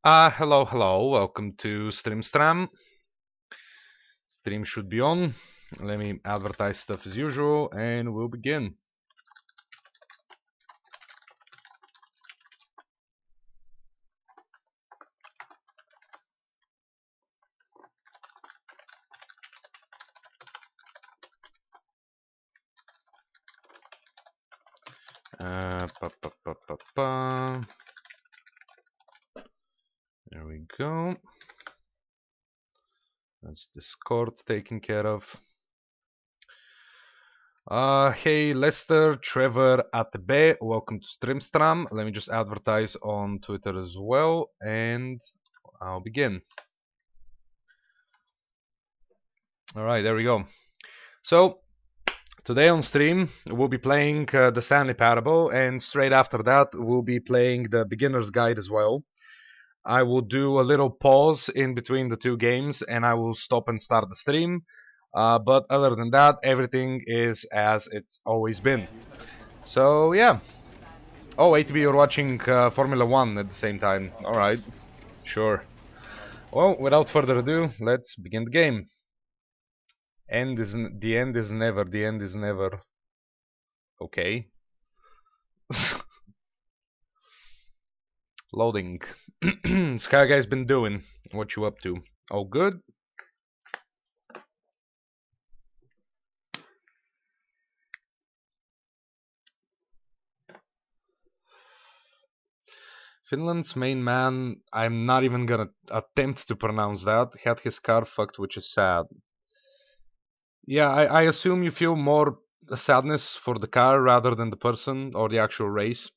Hello, welcome to Stream. Stream should be on. Let me advertise stuff as usual, and we'll begin. There we go. That's Discord taken care of. Hey Lester, Trevor at the Bay, welcome to Stream. Let me just advertise on Twitter as well, and I'll begin. Alright, there we go. So, today on stream, we'll be playing the Stanley Parable, and straight after that, we'll be playing the Beginner's Guide as well. I will do a little pause in between the two games, and I will stop and start the stream. But other than that, everything is as it's always been. So, yeah. Oh, ATV, you're watching Formula 1 at the same time. Alright, sure. Well, without further ado, let's begin the game. The end is never. Okay. Loading. Sky Guy's been doing. What you up to? Oh, good. Finland's main man, I'm not even gonna attempt to pronounce that, had his car fucked, which is sad. Yeah, I assume you feel more sadness for the car rather than the person or the actual race.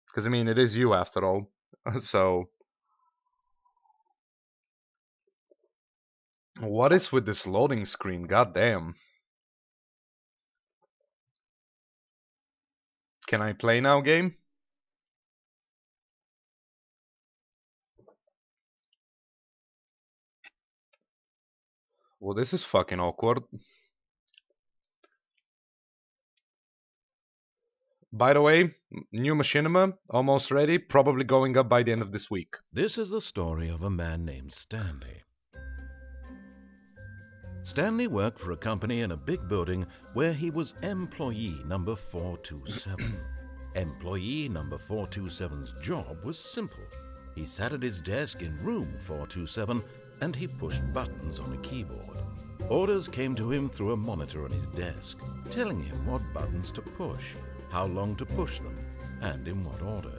Because, I mean, it is you after all. So... What is with this loading screen? God damn. Can I play now, game? Well, this is fucking awkward. By the way, new machinima, almost ready, probably going up by the end of this week. This is the story of a man named Stanley. Stanley worked for a company in a big building where he was employee number 427. Employee number 427's job was simple. He sat at his desk in room 427 and he pushed buttons on a keyboard. Orders came to him through a monitor on his desk, telling him what buttons to push, how long to push them, and in what order.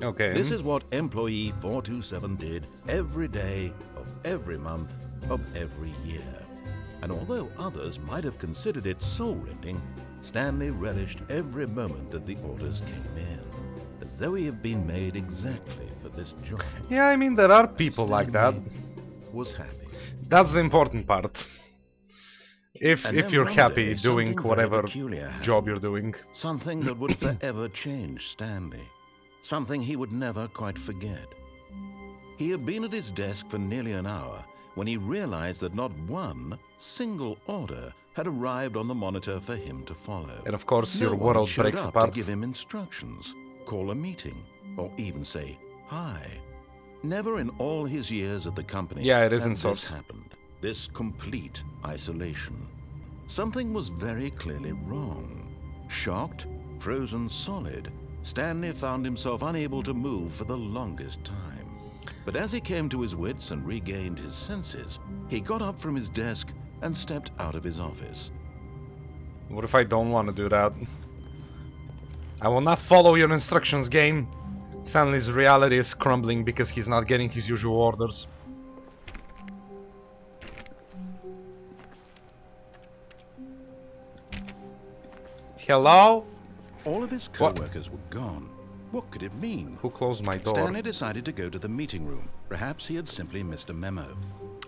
Okay. This is what employee 427 did every day of every month of every year. And although others might have considered it soul-rending, Stanley relished every moment that the orders came in, as though he had been made exactly for this job. Yeah, I mean, there are people like that. Was happy. That's the important part. If you're happy doing whatever job you're doing. Something that would forever change Stanley. Something he would never quite forget. He had been at his desk for nearly an hour when he realized that not one single order had arrived on the monitor for him to follow. And of course, your No one world showed breaks up apart. to give him instructions, call a meeting, or even say hi. Never in all his years at the company Yeah, it isn't had so. this happened. This complete isolation. Something was very clearly wrong. Shocked, frozen solid, Stanley found himself unable to move for the longest time. But as he came to his wits and regained his senses, he got up from his desk and stepped out of his office. What if I don't want to do that? I will not follow your instructions, game. Stanley's reality is crumbling because he's not getting his usual orders. Hello? All of his co-workers were gone. What could it mean? Who closed my door? Stanley decided to go to the meeting room. Perhaps he had simply missed a memo.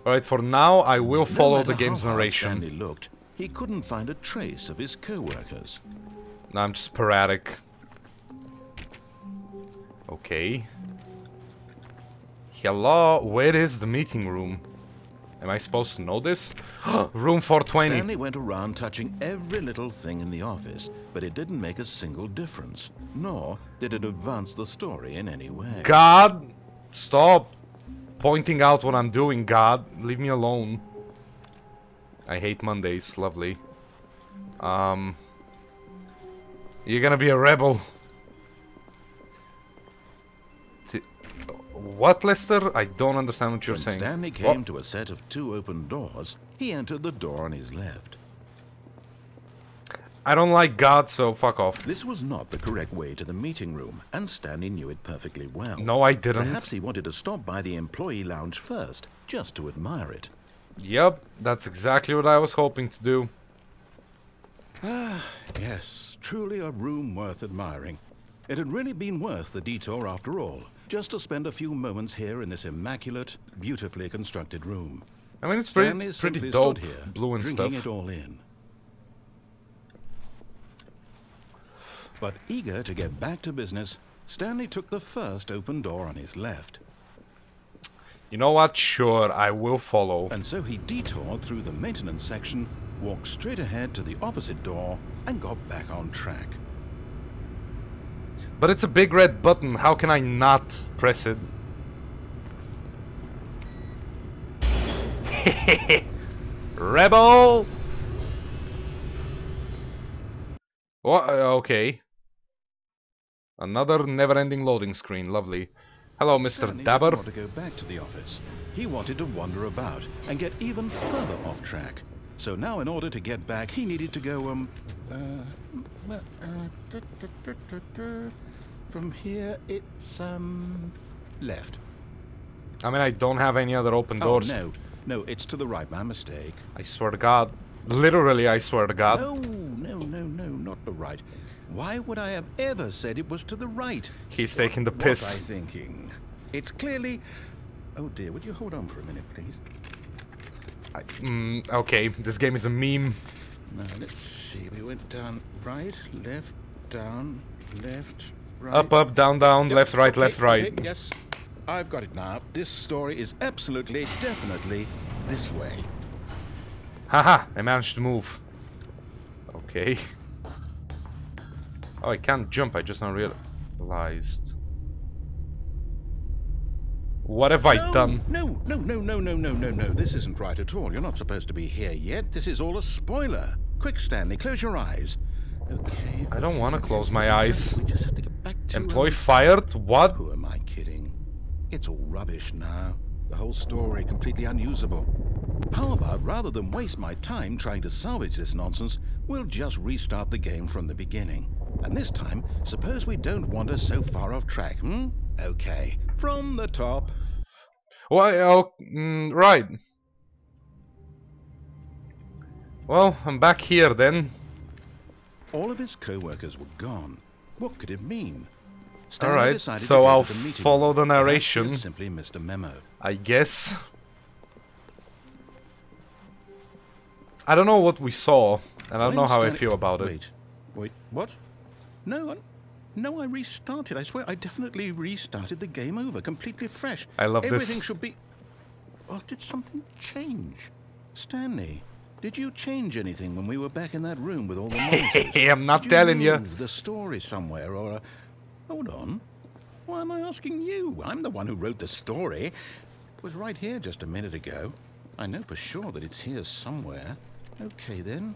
Alright, for now, I will follow No the matter game's how hard narration. Stanley looked, he couldn't find a trace of his co-workers. No, I'm just sporadic. Okay. Hello, where is the meeting room? Am I supposed to know this? Room 420. Stanley went around touching every little thing in the office, but it didn't make a single difference, nor did it advance the story in any way. God! Stop! pointing out what I'm doing, God. Leave me alone. I hate Mondays. Lovely. You're gonna be a rebel. What, Lester? I don't understand what you're saying. When Stanley came to a set of 2 open doors, he entered the door on his left. I don't like God, so fuck off. This was not the correct way to the meeting room, and Stanley knew it perfectly well. No, I didn't. Perhaps he wanted to stop by the employee lounge first, just to admire it. Yep, that's exactly what I was hoping to do. Ah, yes, truly a room worth admiring. It had really been worth the detour after all, just to spend a few moments here in this immaculate, beautifully constructed room. I mean, it's Stanley pretty simply dope, stood here, blue and drinking stuff. it all in. But eager to get back to business, Stanley took the first open door on his left. You know what? Sure, I will follow. And so he detoured through the maintenance section, walked straight ahead to the opposite door, and got back on track. But it's a big red button. How can I not press it? Rebel! What? Okay. Another never-ending loading screen. Lovely. Hello, Mr. Stanley Dabber. didn't want to go back to the office. He wanted to wander about and get even further off track. So now, in order to get back, he needed to go, from here, it's, left. I mean, I don't have any other open doors. Oh, no, it's to the right, my mistake. I swear to God. Literally, I swear to God. No, not the right. Why would I have ever said it was to the right? He's taking the What piss. was I thinking? It's clearly... Oh dear, would you hold on for a minute, please? Okay, this game is a meme. Now, let's see. We went down, right, left, down, left, right. Up, down, down, Yep, left, right, okay, left, right. Okay, yes, I've got it now. This story is absolutely, definitely this way. Haha, I managed to move. Okay. Oh, I can't jump, I just now realized. What have I done? No. This isn't right at all. You're not supposed to be here yet. This is all a spoiler. Quick, Stanley, close your eyes. Okay. I don't want to close my eyes. We just have to get back to... Employee fired? What? Who am I kidding? It's all rubbish now. The whole story completely unusable. How about, rather than waste my time trying to salvage this nonsense, we'll just restart the game from the beginning. And this time, suppose we don't wander so far off track, hmm? Okay, from the top. Well, right. Well, I'm back here then. All of his co-workers were gone. What could it mean? Alright, so I'll follow the narration. Perhaps he had simply missed a memo. I guess. I don't know what we saw, and I don't know how I feel about it. Wait, what? No, I restarted. I swear, I definitely restarted the game over, completely fresh. I love this. Everything should be... Oh, did something change? Stanley, did you change anything when we were back in that room with all the monitors? I'm not telling you. Did you move the story somewhere, or... Hold on. Why am I asking you? I'm the one who wrote the story. It was right here just a minute ago. I know for sure that it's here somewhere. Okay, then.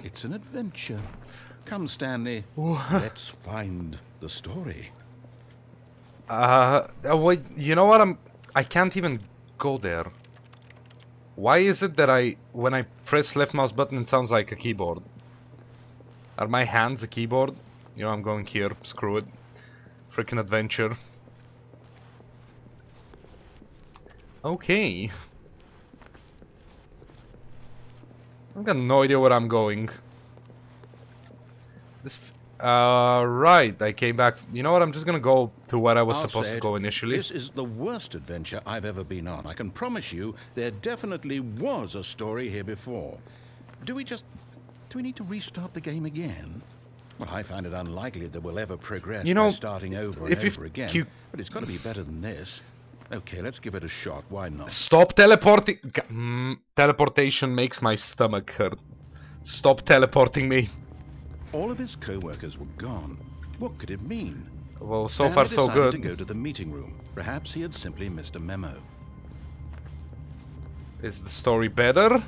It's an adventure. Come, Stanley. Let's find the story. Wait, you know what? I can't even go there. Why is it that when I press left mouse button, it sounds like a keyboard? Are my hands a keyboard? You know, I'm going here. Screw it. Freaking adventure. Okay. I've got no idea where I'm going. This, right, I came back. You know what, I'm just gonna go to where I was supposed to go initially. This is the worst adventure I've ever been on. I can promise you there definitely was a story here before. Do we need to restart the game again? Well, I find it unlikely that we'll ever progress by starting over and over again. But it's got to be better than this. Okay, let's give it a shot. Why not? Stop teleporting. Teleportation makes my stomach hurt. Stop teleporting me. All of his co-workers were gone. What could it mean? Well, so far so good. To go to the meeting room. Perhaps he had simply missed a memo. Is the story better?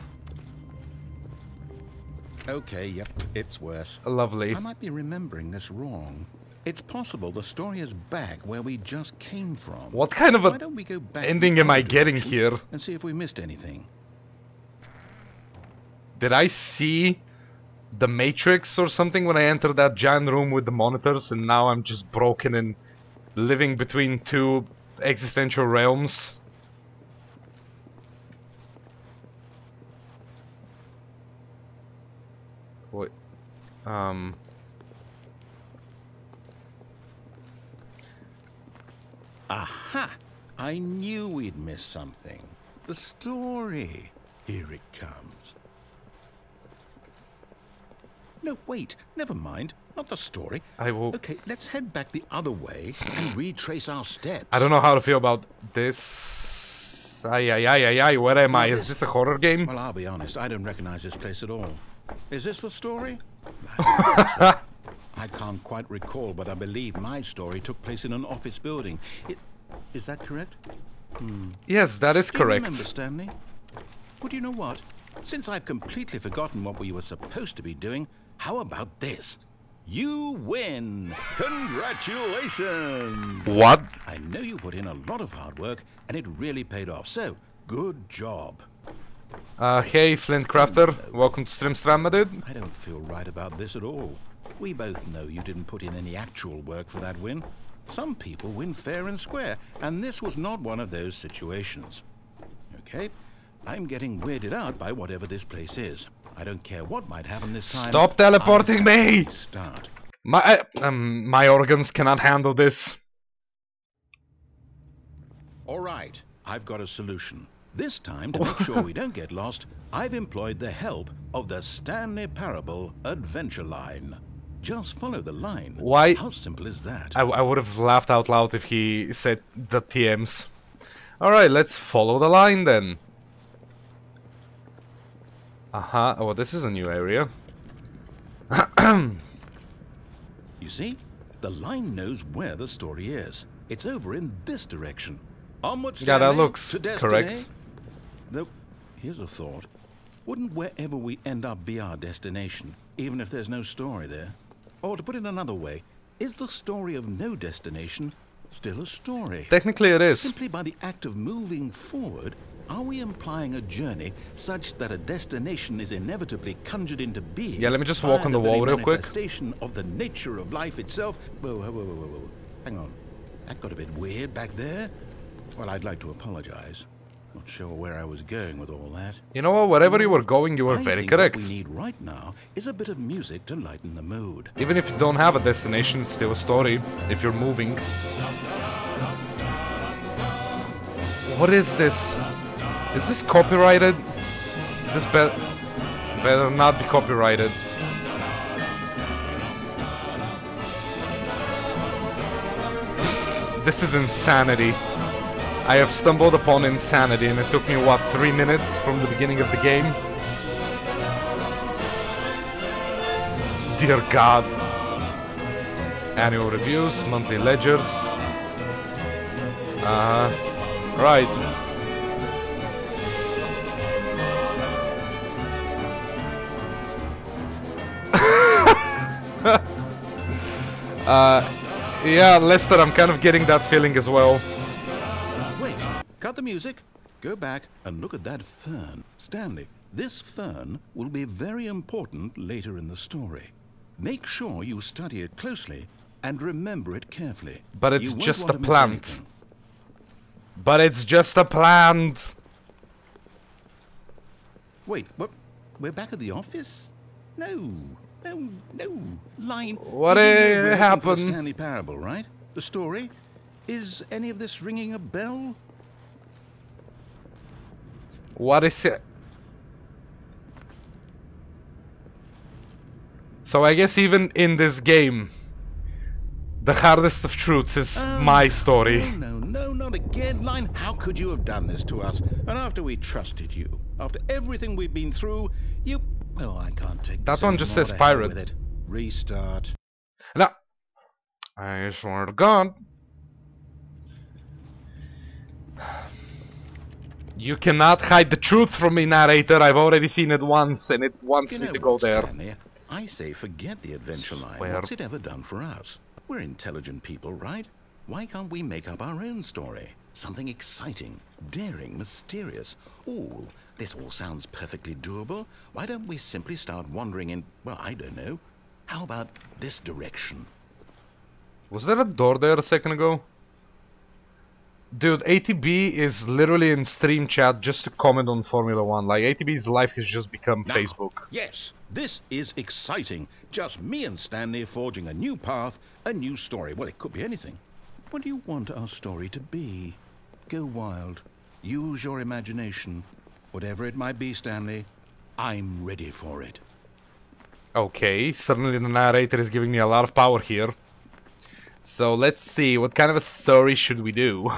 Okay, yep, it's worse. Lovely. I might be remembering this wrong. It's possible the story is back where we just came from. What kind of Why a don't we go back ending the am I other getting direction here? and see if we missed anything? Did I see the Matrix or something when I entered that giant room with the monitors, and now I'm just broken and living between two existential realms? Wait, Aha! I knew we'd miss something. The story. Here it comes. No, wait. Never mind. Not the story. I will... Okay, let's head back the other way and retrace our steps. I don't know how to feel about this. Ay, where am I? Is this a horror game? Well, I'll be honest. I don't recognize this place at all. Is this the story? I don't think so. I can't quite recall, but I believe my story took place in an office building. Is that correct? Yes, that is Do you correct. remember, Stanley? Well, do you know what? Since I've completely forgotten what we were supposed to be doing, how about this? You win! Congratulations! What? I know you put in a lot of hard work, and it really paid off, so good job. Hey, Flint Crafter. Welcome to Stream, my dude. I don't feel right about this at all. We both know you didn't put in any actual work for that win. Some people win fair and square, and this was not one of those situations. Okay, I'm getting weirded out by whatever this place is. I don't care what might happen this time. Stop teleporting me! Start. My organs cannot handle this. All right, I've got a solution. This time, to make sure we don't get lost, I've employed the help of the Stanley Parable Adventure Line. Just follow the line. Why? How simple is that? I would have laughed out loud if he said the TMs. Alright, let's follow the line then. Oh, this is a new area. You see? The line knows where the story is. It's over in this direction. Onward, Stanley, Yeah, that looks to destiny. correct. Though, here's a thought. Wouldn't wherever we end up be our destination, even if there's no story there? Or to put it another way, is the story of no destination still a story? Technically it is. Simply by the act of moving forward, are we implying a journey such that a destination is inevitably conjured into being? Yeah, let me just walk on the wall real quick. Manifestation of the nature of life itself. Whoa. Hang on. That got a bit weird back there. Well, I'd like to apologize. Not sure where I was going with all that. You know what, wherever you were going, you were I very think correct. What we need right now is a bit of music to lighten the mood. Even if you don't have a destination, it's still a story, if you're moving. What is this? Is this copyrighted? This better not be copyrighted. This is insanity. I have stumbled upon insanity, and it took me, what, 3 minutes from the beginning of the game? Dear God. Annual reviews, monthly ledgers. Right. Yeah, Lester, I'm kind of getting that feeling as well. Wait, cut the music, go back and look at that fern. Stanley, this fern will be very important later in the story. Make sure you study it closely and remember it carefully. But it's You won't just want a to miss plant. anything. But it's just a plant. Wait, what? We're back at the office? No. Line. What you do know we're looking for the happened? Stanley Parable, right? The story? Is any of this ringing a bell? What is it? So I guess even in this game, the hardest of truths is my story. No, not again, Line. How could you have done this to us? And after we trusted you, after everything we've been through, you... Oh, I can't take That this one just anymore. says To hell pirate. with it. Restart. No. I swear to God. You cannot hide the truth from me, narrator. I've already seen it once, and it wants me to go there. Stanley, I say forget the adventure line. What's it ever done for us? We're intelligent people, right? Why can't we make up our own story? Something exciting, daring, mysterious. Ooh, this all sounds perfectly doable. Why don't we simply start wandering in, well, I don't know. How about this direction? Was there a door there a second ago? Dude, ATB is literally in stream chat just to comment on Formula 1. Like, ATB's life has just become Now, Facebook. Yes, this is exciting. Just me and Stanley forging a new path, a new story. Well, it could be anything. What do you want our story to be? Go wild. Use your imagination. Whatever it might be, Stanley, I'm ready for it. Okay, suddenly the narrator is giving me a lot of power here. So let's see, what kind of a story should we do?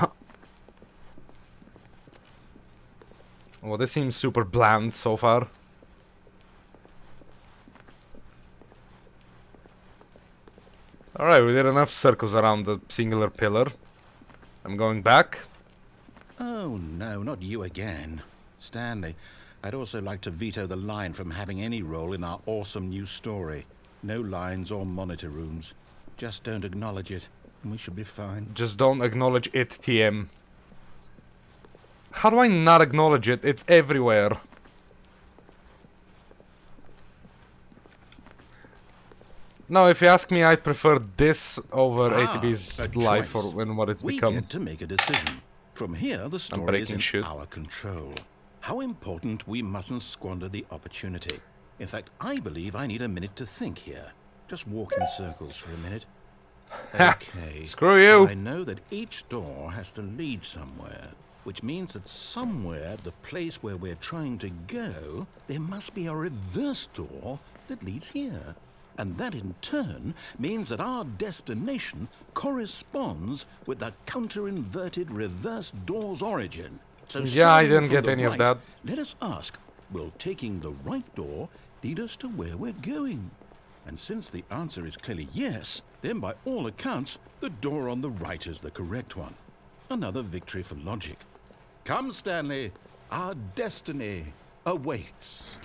Well, this seems super bland so far. Alright, we did enough circles around the singular pillar. I'm going back. Oh, no, not you again. Stanley, I'd also like to veto the line from having any role in our awesome new story. No lines or monitor rooms. Just don't acknowledge it, and we should be fine. Just don't acknowledge it, TM. How do I not acknowledge it? It's everywhere. No, if you ask me, I prefer this over ATB's life or when what it's become. We get to make a decision. From here, the story is in our control. How important we mustn't squander the opportunity. In fact, I believe I need a minute to think here. Just walk in circles for a minute. Okay. Screw you. So I know that each door has to lead somewhere, which means that somewhere at the place where we're trying to go, there must be a reverse door that leads here. And that in turn means that our destination corresponds with the counter-inverted reverse door's origin. So yeah, I didn't get any of that. Let us ask, will taking the right door lead us to where we're going? And since the answer is clearly yes, then by all accounts, the door on the right is the correct one. Another victory for logic. Come, Stanley, our destiny awaits.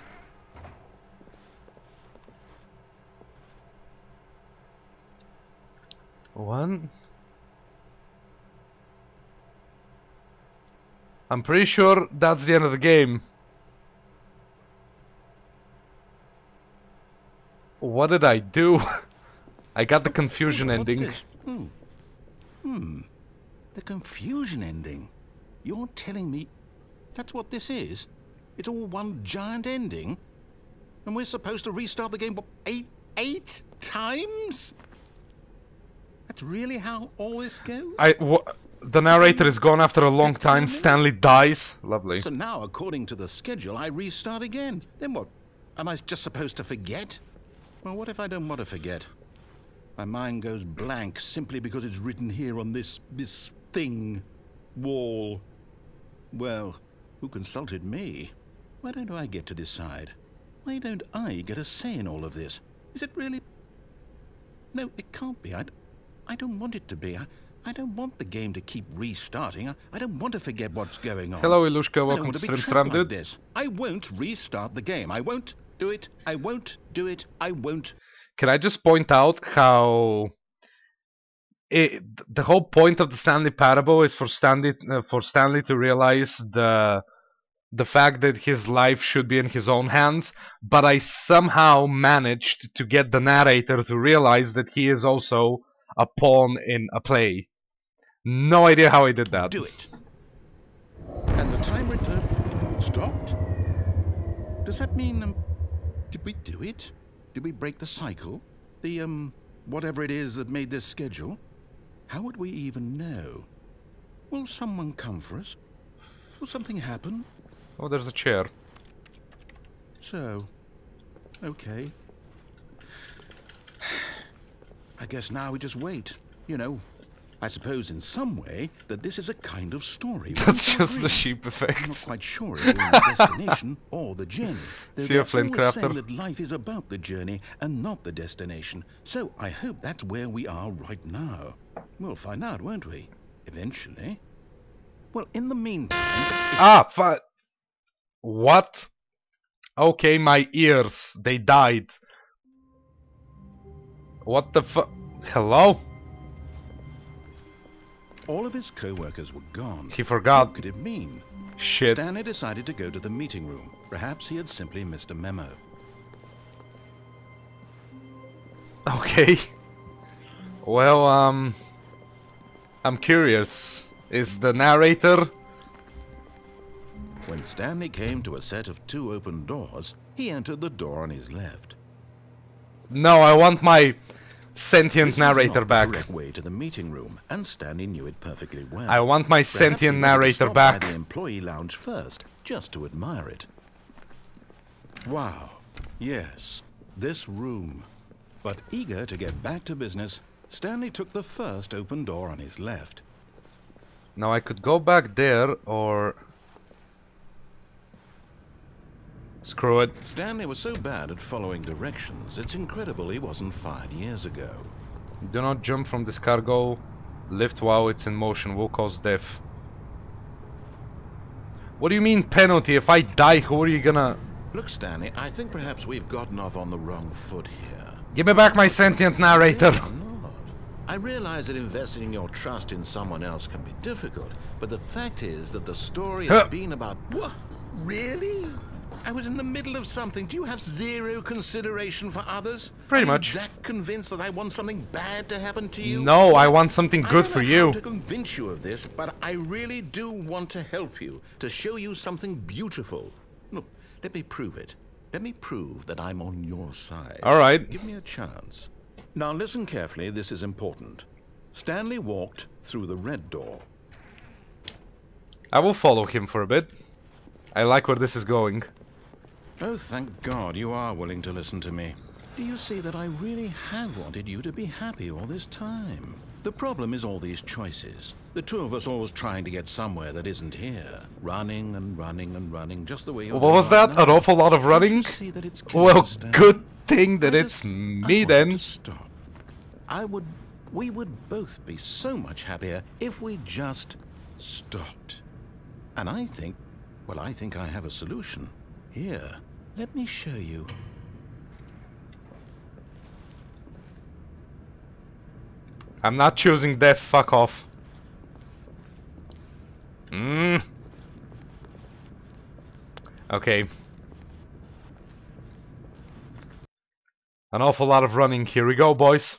One. I'm pretty sure that's the end of the game. What did I do? I got the confusion ending. The confusion ending? You're telling me that's what this is? It's all one giant ending? And we're supposed to restart the game, what, eight times? That's really how all this goes? The narrator is gone after a long time. Stanley dies. Lovely. So now, according to the schedule, I restart again. Then what? Am I just supposed to forget? Well, what if I don't want to forget? My mind goes blank simply because it's written here on this thing, wall. Well, who consulted me? Why don't I get to decide? Why don't I get a say in all of this? Is it really? No, it can't be. I don't want it to be. I don't want the game to keep restarting. I don't want to forget what's going on. Hello, Ilushka. Welcome to Stream, dude. This. I won't restart the game. I won't do it. I won't do it. I won't. Can I just point out how the whole point of the Stanley Parable is for Stanley to realize the fact that his life should be in his own hands, but I somehow managed to get the narrator to realize that he is also a pawn in a play. No idea how I did that. Do it. And the timer stopped? Does that mean, did we do it? Did we break the cycle? The, whatever it is that made this schedule? How would we even know? Will someone come for us? Will something happen? Oh, there's a chair. So, okay. I guess now we just wait. You know, I suppose in some way that this is a kind of story. That's just the sheep effect. I'm not quite sure if we're in the destination or the journey. See a flame crafter. Saying that life is about the journey and not the destination. So I hope that's where we are right now. We'll find out, won't we? Eventually. Well, in the meantime... Ah, what? Okay, my ears. They died. What the fu... Hello? All of his co-workers were gone. He forgot. What could it mean? Shit. Stanley decided to go to the meeting room. Perhaps he had simply missed a memo. Okay. Well, I'm curious. Is the narrator... When Stanley came to a set of 2 open doors, he entered the door on his left. No, I want my sentient This narrator was not back. the direct way to the meeting room, and Stanley knew it perfectly well. I want my Perhaps he sentient wanted to narrator stop back. by the employee lounge first, just to admire it. Wow. Yes, this room. But eager to get back to business, Stanley took the first open door on his left. Now I could go back there, or... Screw it. Stanley was so bad at following directions, it's incredible he wasn't fired years ago. Do not jump from this cargo. Lift while it's in motion will cause death. What do you mean penalty? If I die, who are you gonna... Look, Stanley, I think perhaps we've gotten off on the wrong foot here. Give me back my sentient narrator. Not. I realize that investing your trust in someone else can be difficult, but the fact is that the story has been about... What? Really? I was in the middle of something. Do you have zero consideration for others? Pretty Are much. you that convinced that I want something bad to happen to you? No, I want something good for I don't know you. how to convince you of this, but I really do want to help you, to show you something beautiful. Look, let me prove it. Let me prove that I'm on your side. All right. Give me a chance. Now listen carefully, this is important. Stanley walked through the red door. I will follow him for a bit. I like where this is going. Oh, thank God you are willing to listen to me. Do you see that I really have wanted you to be happy all this time? The problem is all these choices. The two of us always trying to get somewhere that isn't here. Running and running and running, just the way you're What was that? An awful lot of running? See that it's Well, Stanley? good thing that I it's just- me I then. wanted to stop. We would both be so much happier if we just stopped. And I think I have a solution. Here, let me show you. I'm not choosing death, fuck off. Okay. An awful lot of running. Here we go, boys.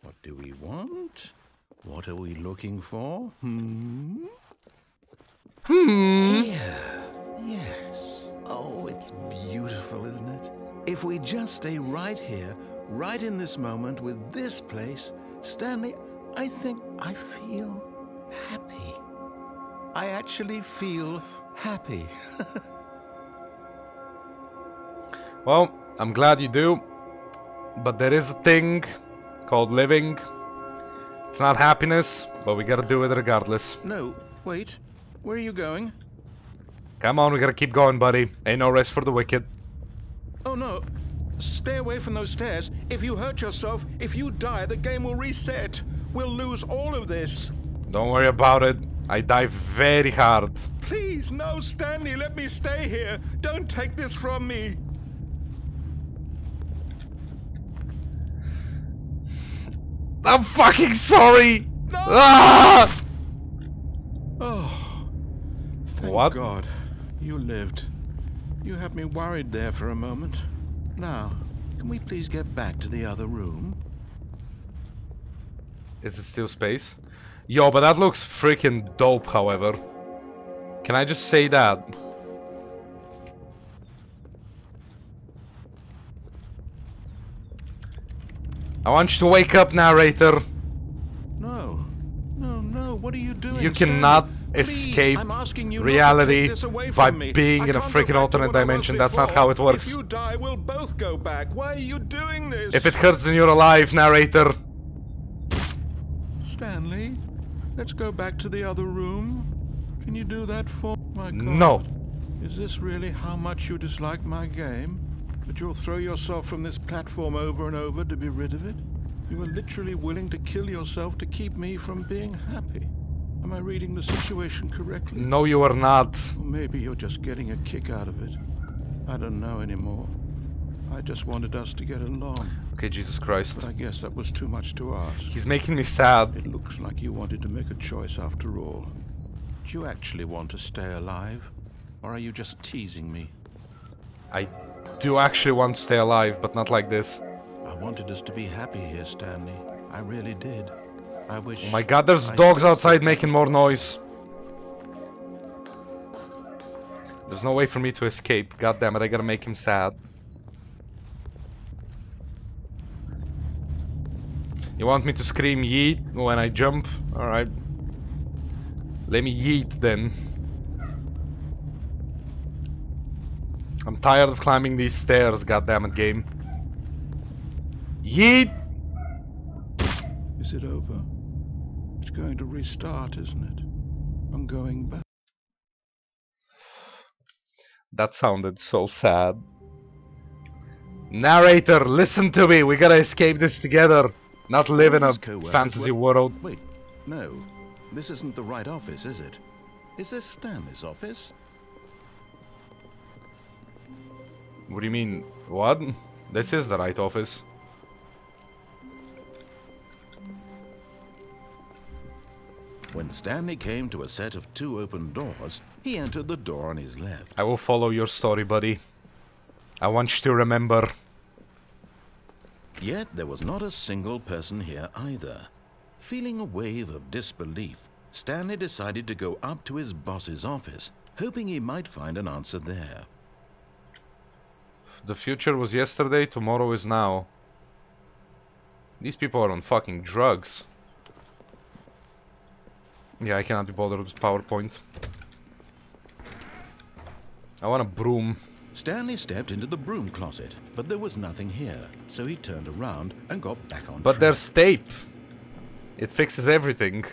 What do we want? What are we looking for? Here. Yes. Oh, it's beautiful, isn't it? If we just stay right here, right in this moment with this place, Stanley, I think I feel happy. I actually feel happy. Well, I'm glad you do. But there is a thing called living. It's not happiness, but we gotta do it regardless. No, wait. Where are you going? Come on, we gotta keep going, buddy. Ain't no rest for the wicked. Oh no. Stay away from those stairs. If you hurt yourself, if you die, the game will reset. We'll lose all of this. Don't worry about it. I dive very hard. Please, no, Stanley, let me stay here. Don't take this from me. I'm fucking sorry! No! Ah! Oh, thank What? God you lived. You had me worried there for a moment. Now, can we please get back to the other room? Is it still space? Yo, but that looks freaking dope, however. Can I just say that? I want you to wake up, narrator. No. No, no, what are you doing? You Stanley? cannot Please, escape I'm asking you reality not to take this away by from me. being I in a can't go freaking back to alternate what I was dimension. That's not before. how it works. If you die, we'll both go back. Why are you doing this? If it hurts and you're alive, narrator. Stanley, let's go back to the other room. Can you do that for my God? No. Is this really how much you dislike my game? That you'll throw yourself from this platform over and over to be rid of it? You were literally willing to kill yourself to keep me from being happy. Am I reading the situation correctly? No, you are not. Or maybe you're just getting a kick out of it. I don't know anymore. I just wanted us to get along. Okay, Jesus Christ. But I guess that was too much to ask. He's making me sad. It looks like you wanted to make a choice after all. Do you actually want to stay alive? Or are you just teasing me? I do actually want to stay alive, but not like this. I wanted us to be happy here, Stanley. I really did. I wish... Oh my god, there's dogs outside making more noise. There's no way for me to escape. God damn it, I gotta make him sad. You want me to scream yeet when I jump? Alright. Let me yeet then. I'm tired of climbing these stairs, goddammit game. Yeet! Is it over? It's going to restart, isn't it? I'm going back. That sounded so sad. Narrator, listen to me. We gotta escape this together. Not live in a fantasy world. Wait, no. This isn't the right office, is it? Is this Stanley's office? What do you mean? What? This is the right office. When Stanley came to a set of 2 open doors, he entered the door on his left. I will follow your story, buddy. I want you to remember. Yet there was not a single person here either. Feeling a wave of disbelief, Stanley decided to go up to his boss's office, hoping he might find an answer there. The future was yesterday, tomorrow is now. These people are on fucking drugs. Yeah, I cannot be bothered with PowerPoint. I want a broom. Stanley stepped into the broom closet, but there was nothing here, so he turned around and got back on But track. there's tape. It fixes everything.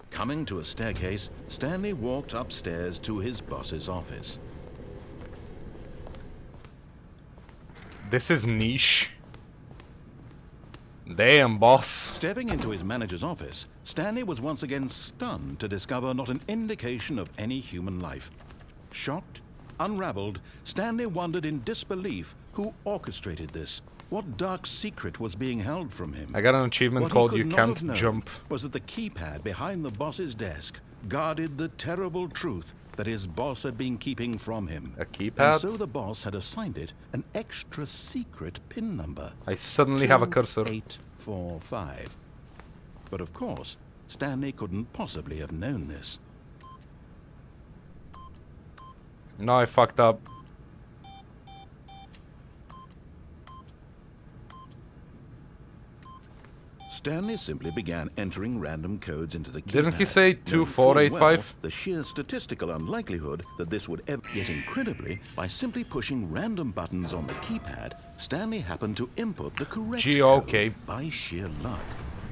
Coming to a staircase, Stanley walked upstairs to his boss's office. This is niche. Damn, boss. Stepping into his manager's office, Stanley was once again stunned to discover not an indication of any human life. Shocked, unraveled, Stanley wondered in disbelief who orchestrated this. What dark secret was being held from him? I got an achievement called You Can't Jump. Was that the keypad behind the boss's desk guarded the terrible truth that his boss had been keeping from him. A keypad? And so the boss had assigned it an extra secret PIN number. I suddenly have a cursor. 2845. But of course, Stanley couldn't possibly have known this. No, I fucked up. Stanley simply began entering random codes into the keypad. Didn't he say knowing full 2485? well the sheer statistical unlikelihood that this would ever... Yet incredibly, by simply pushing random buttons on the keypad, Stanley happened to input the correct okay. code by sheer luck.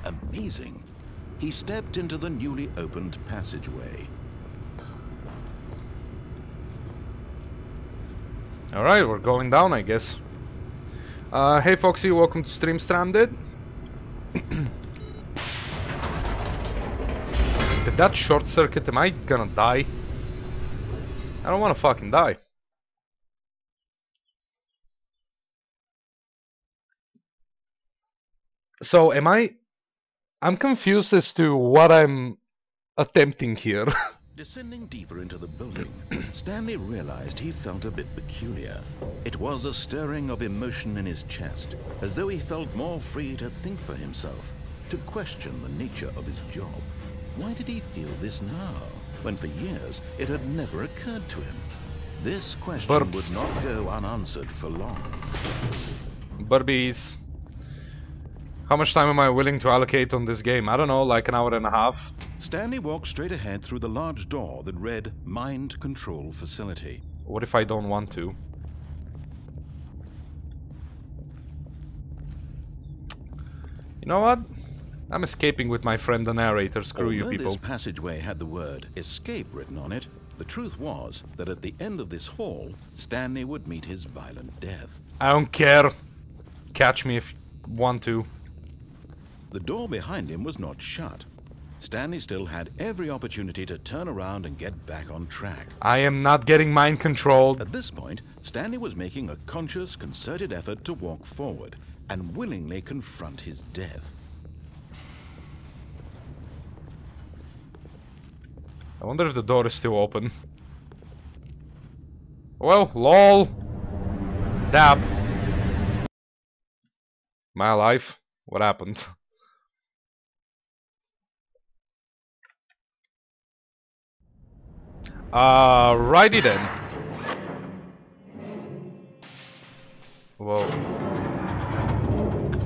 Amazing. He stepped into the newly opened passageway. Alright, we're going down, I guess. Hey Foxy, welcome to Stream Stranded. Did that short circuit? Am I gonna die? I don't wanna fucking die. So, I'm confused as to what I'm attempting here. Descending deeper into the building, Stanley realized he felt a bit peculiar. It was a stirring of emotion in his chest, as though he felt more free to think for himself, to question the nature of his job. Why did he feel this now, when for years it had never occurred to him? This question would not go unanswered for long. Burbies. How much time am I willing to allocate on this game? I don't know, like an hour and a half. Stanley walked straight ahead through the large door that read Mind Control Facility. What if I don't want to? You know what? I'm escaping with my friend the narrator. Screw you people. This passageway had the word escape written on it, the truth was that at the end of this hall, Stanley would meet his violent death. I don't care. Catch me if you want to. The door behind him was not shut, Stanley still had every opportunity to turn around and get back on track. I am not getting mind controlled. At this point, Stanley was making a conscious, concerted effort to walk forward and willingly confront his death. I wonder if the door is still open. Well, lol. Dab. My life. What happened? Righty then. Whoa.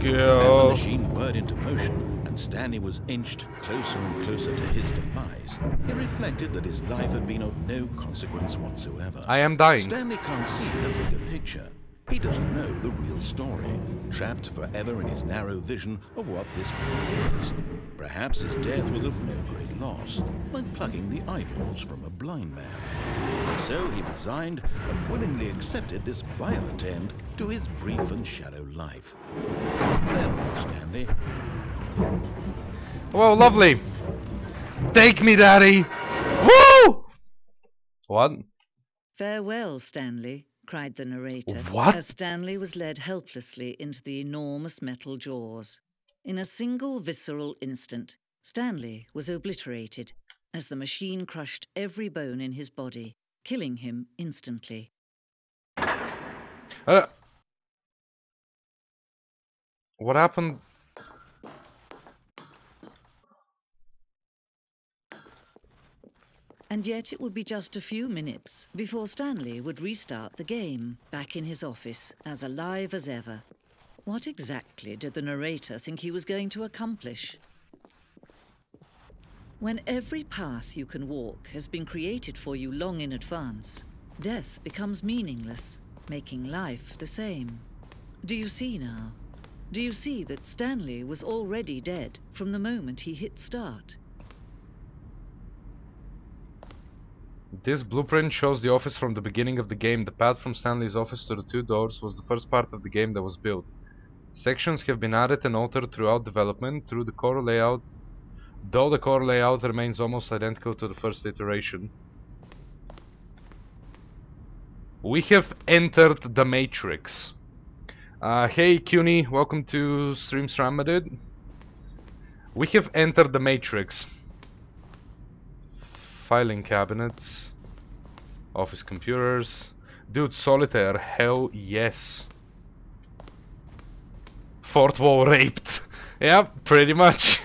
As the machine whirred into motion and Stanley was inched closer and closer to his demise, he reflected that his life had been of no consequence whatsoever. I am dying. Stanley can't see the bigger picture. He doesn't know the real story, trapped forever in his narrow vision of what this world is. Perhaps his death was of no great loss, like plucking the eyeballs from a blind man. So he resigned and willingly accepted this violent end to his brief and shallow life. Farewell, Stanley. Whoa, lovely. Take me, Daddy. Woo! What? Farewell, Stanley, cried the narrator, What? as Stanley was led helplessly into the enormous metal jaws. In a single visceral instant, Stanley was obliterated as the machine crushed every bone in his body, killing him instantly. What happened? And yet it would be just a few minutes before Stanley would restart the game, back in his office, as alive as ever. What exactly did the narrator think he was going to accomplish? When every path you can walk has been created for you long in advance, death becomes meaningless, making life the same. Do you see now? Do you see that Stanley was already dead from the moment he hit start? This blueprint shows the office from the beginning of the game. The path from Stanley's office to the two doors was the first part of the game that was built. Sections have been added and altered throughout development through the core layout, though the core layout remains almost identical to the first iteration. We have entered the Matrix. Hey CUNY, welcome to Stream Stramadid. We have entered the Matrix. Filing cabinets, office computers. Dude, solitaire, hell yes. Fourth wall raped. Yeah, pretty much.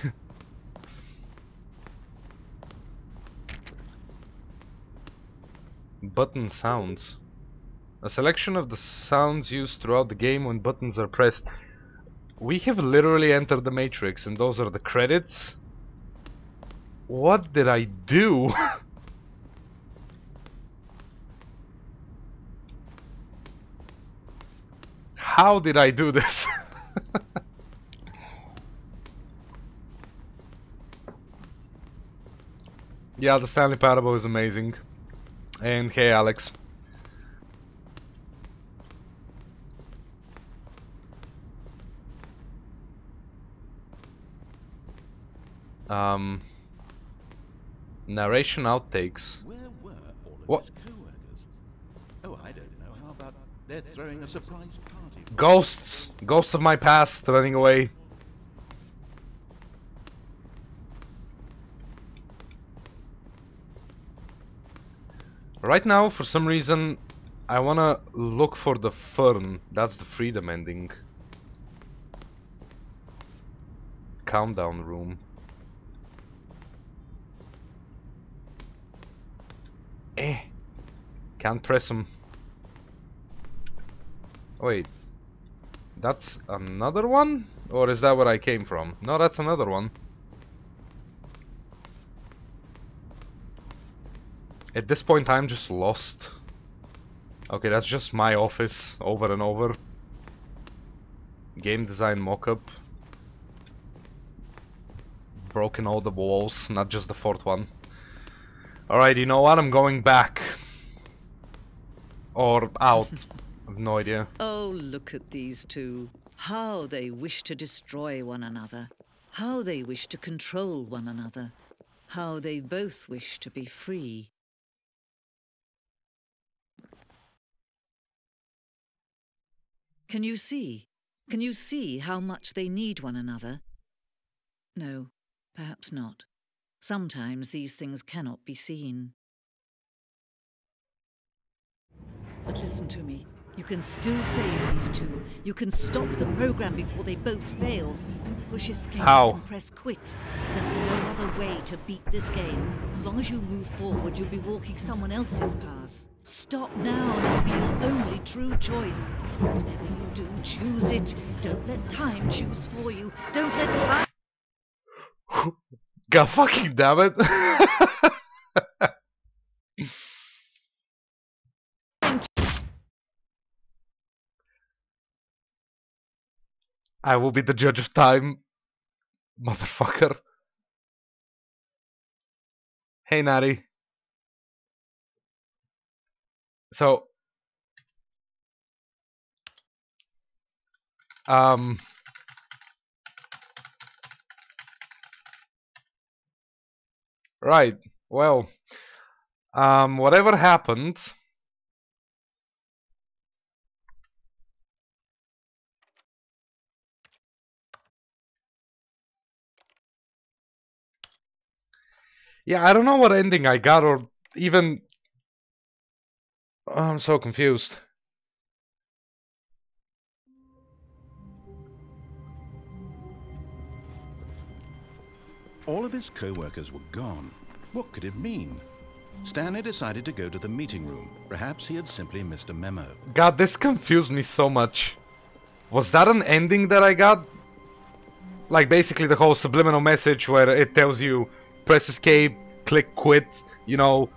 Button sounds. A selection of the sounds used throughout the game when buttons are pressed. We have literally entered the Matrix, and those are the credits. What did I do? How did I do this? Yeah, the Stanley Parable is amazing. And hey, Alex. Narration outtakes. Where were all of What? his co-workers? Oh, I don't know. How about they're throwing a surprise party? Ghosts! Ghosts of my past running away. Right now, for some reason, I wanna look for the fern. That's the freedom ending. Countdown room. Can't press them. Wait. That's another one? Or is that where I came from? No, that's another one. At this point, I'm just lost. Okay, that's just my office over and over. Game design mockup. Broken all the walls, not just the fourth one. Alright, you know what? I'm going back. Or out. I've no idea. Oh, look at these two. How they wish to destroy one another. How they wish to control one another. How they both wish to be free. Can you see? Can you see how much they need one another? No, perhaps not. Sometimes these things cannot be seen. But listen to me. You can still save these two. You can stop the program before they both fail. Push escape and press quit. There's no other way to beat this game. As long as you move forward, you'll be walking someone else's path. Stop now and it'll be your only true choice. Whatever you do, choose it. Don't let time choose for you. Don't let time... God fucking damn it. I will be the judge of time, motherfucker. Hey, Natty. So, right. Well, whatever happened. Yeah, I don't know what ending I got, or even... Oh, I'm so confused. All of his co-workers were gone. What could it mean? Stanley decided to go to the meeting room. Perhaps he had simply missed a memo. God, this confused me so much. Was that an ending that I got? Like basically the whole subliminal message where it tells you press escape, click quit, you know,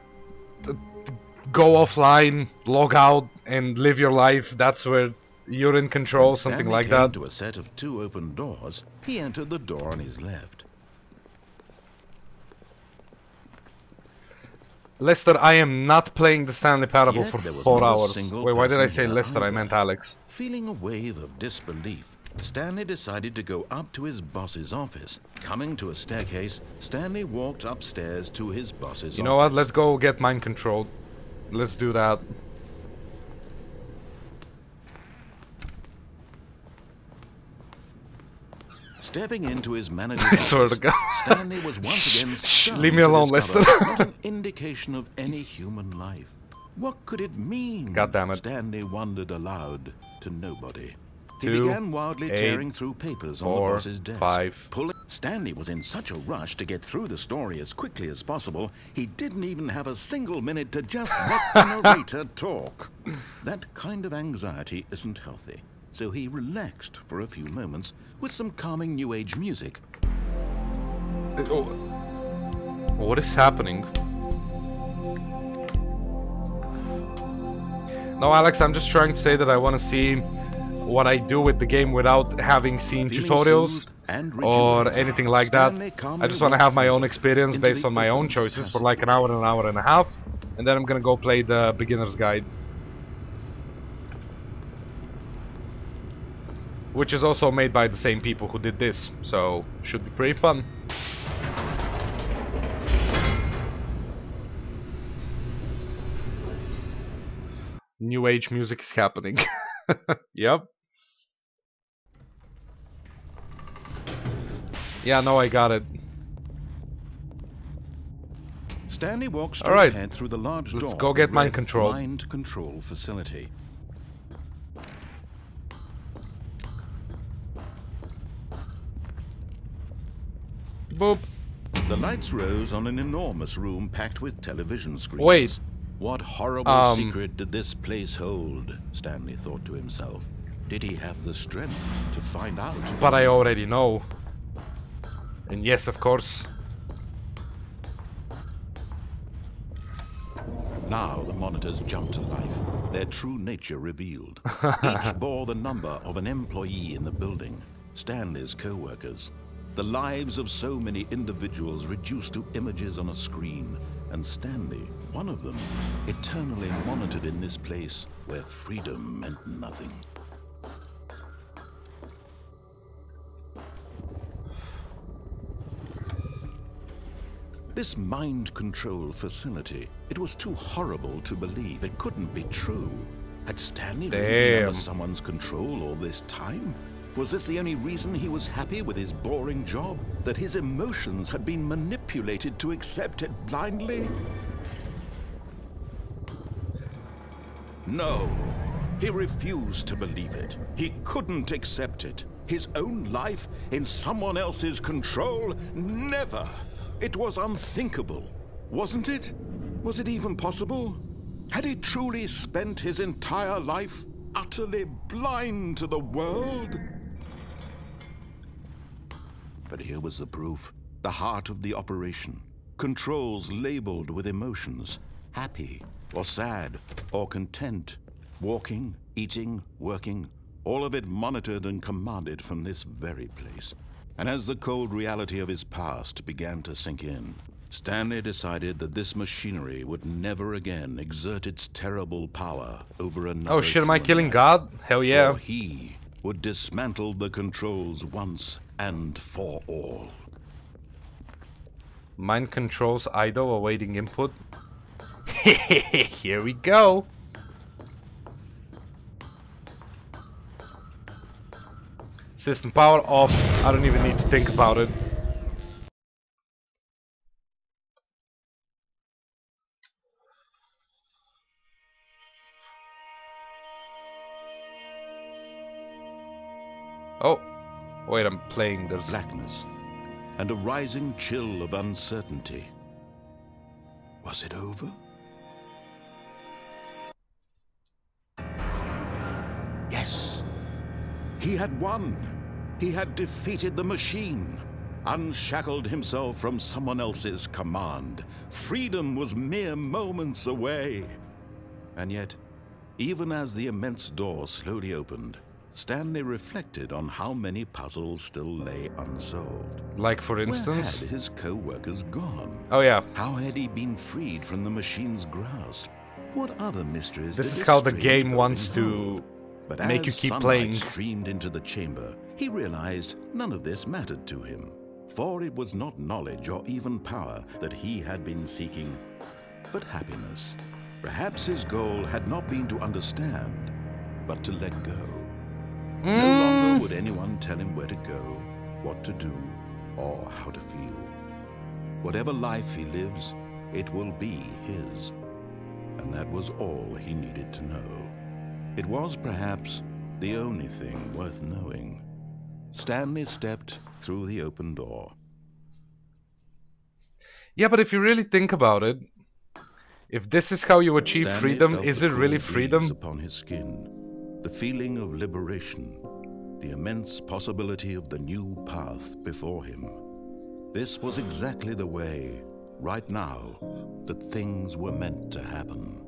go offline, log out, and live your life. That's where you're in control, something like that. To a set of 2 open doors, he entered the door on his left. Lester, I am not playing the Stanley Parable for 4 hours. Wait, why did I say Lester? Either. I meant Alex. Feeling a wave of disbelief, Stanley decided to go up to his boss's office. Coming to a staircase, Stanley walked upstairs to his boss's office. You know what? Let's go get mind controlled. Let's do that. Stepping into his manager's office, Stanley was once again stunned. Leave me alone, Lester. Not an indication of any human life. What could it mean? God damn it. Stanley wondered aloud to nobody. He 2, began wildly 8, tearing through papers 4, on the boss's desk. 5. Stanley was in such a rush to get through the story as quickly as possible, he didn't even have a single minute to just let the narrator talk. That kind of anxiety isn't healthy, so he relaxed for a few moments with some calming New Age music. What is happening? No, Alex, I'm just trying to say that I want to see what I do with the game without having seen tutorials or anything like that. I just want to have my own experience based on my own choices for like an hour and a half, and then I'm gonna go play the beginner's guide, which is also made by the same people who did this, so should be pretty fun. New Age music is happening. Yep. Yeah, no, I got it. Stanley walked straight ahead through the large door. Let's go get mind control. Mind control facility. Boop. The lights rose on an enormous room packed with television screens. Wait. What horrible secret did this place hold? Stanley thought to himself. Did he have the strength to find out? But I already know. And yes, of course. Now the monitors jumped to life, their true nature revealed. Each bore the number of an employee in the building, Stanley's co-workers. The lives of so many individuals reduced to images on a screen, and Stanley, one of them, eternally monitored in this place where freedom meant nothing. This mind control facility, it was too horrible to believe. It couldn't be true. Had Stanley really been under someone's control all this time? Was this the only reason he was happy with his boring job? That his emotions had been manipulated to accept it blindly? No, he refused to believe it. He couldn't accept it. His own life in someone else's control? Never! It was unthinkable, wasn't it? Was it even possible? Had he truly spent his entire life utterly blind to the world? But here was the proof. The heart of the operation. Controls labeled with emotions. Happy, or sad, or content. Walking, eating, working. All of it monitored and commanded from this very place. And as the cold reality of his past began to sink in, Stanley decided that this machinery would never again exert its terrible power over another. Oh shit, am I killing life. God? Hell yeah. For he would dismantle the controls once and for all. Mind controls idle, awaiting input. Here we go. System power off. I don't even need to think about it. Oh, wait, I'm playing. There's Blackness and a rising chill of uncertainty. Was it over? Yes. He had won. He had defeated the machine, unshackled himself from someone else's command. Freedom was mere moments away. And yet, even as the immense door slowly opened, Stanley reflected on how many puzzles still lay unsolved. like, for instance. Where had his co-workers gone? Oh yeah. How had he been freed from the machine's grasp? What other mysteries This did is how the strange game building wants to hold? But make you as keep sunlight playing. streamed into the chamber, he realized none of this mattered to him. For it was not knowledge or even power that he had been seeking, but happiness. Perhaps his goal had not been to understand, but to let go. No longer would anyone tell him where to go, what to do, or how to feel. Whatever life he lives, it will be his. And that was all he needed to know. It was perhaps the only thing worth knowing. Stanley stepped through the open door. Yeah, but if you really think about it, if this is how you achieve Stanley freedom, felt is the it really cool freedom? breeze upon his skin, the feeling of liberation, the immense possibility of the new path before him. This was exactly the way, right now, that things were meant to happen.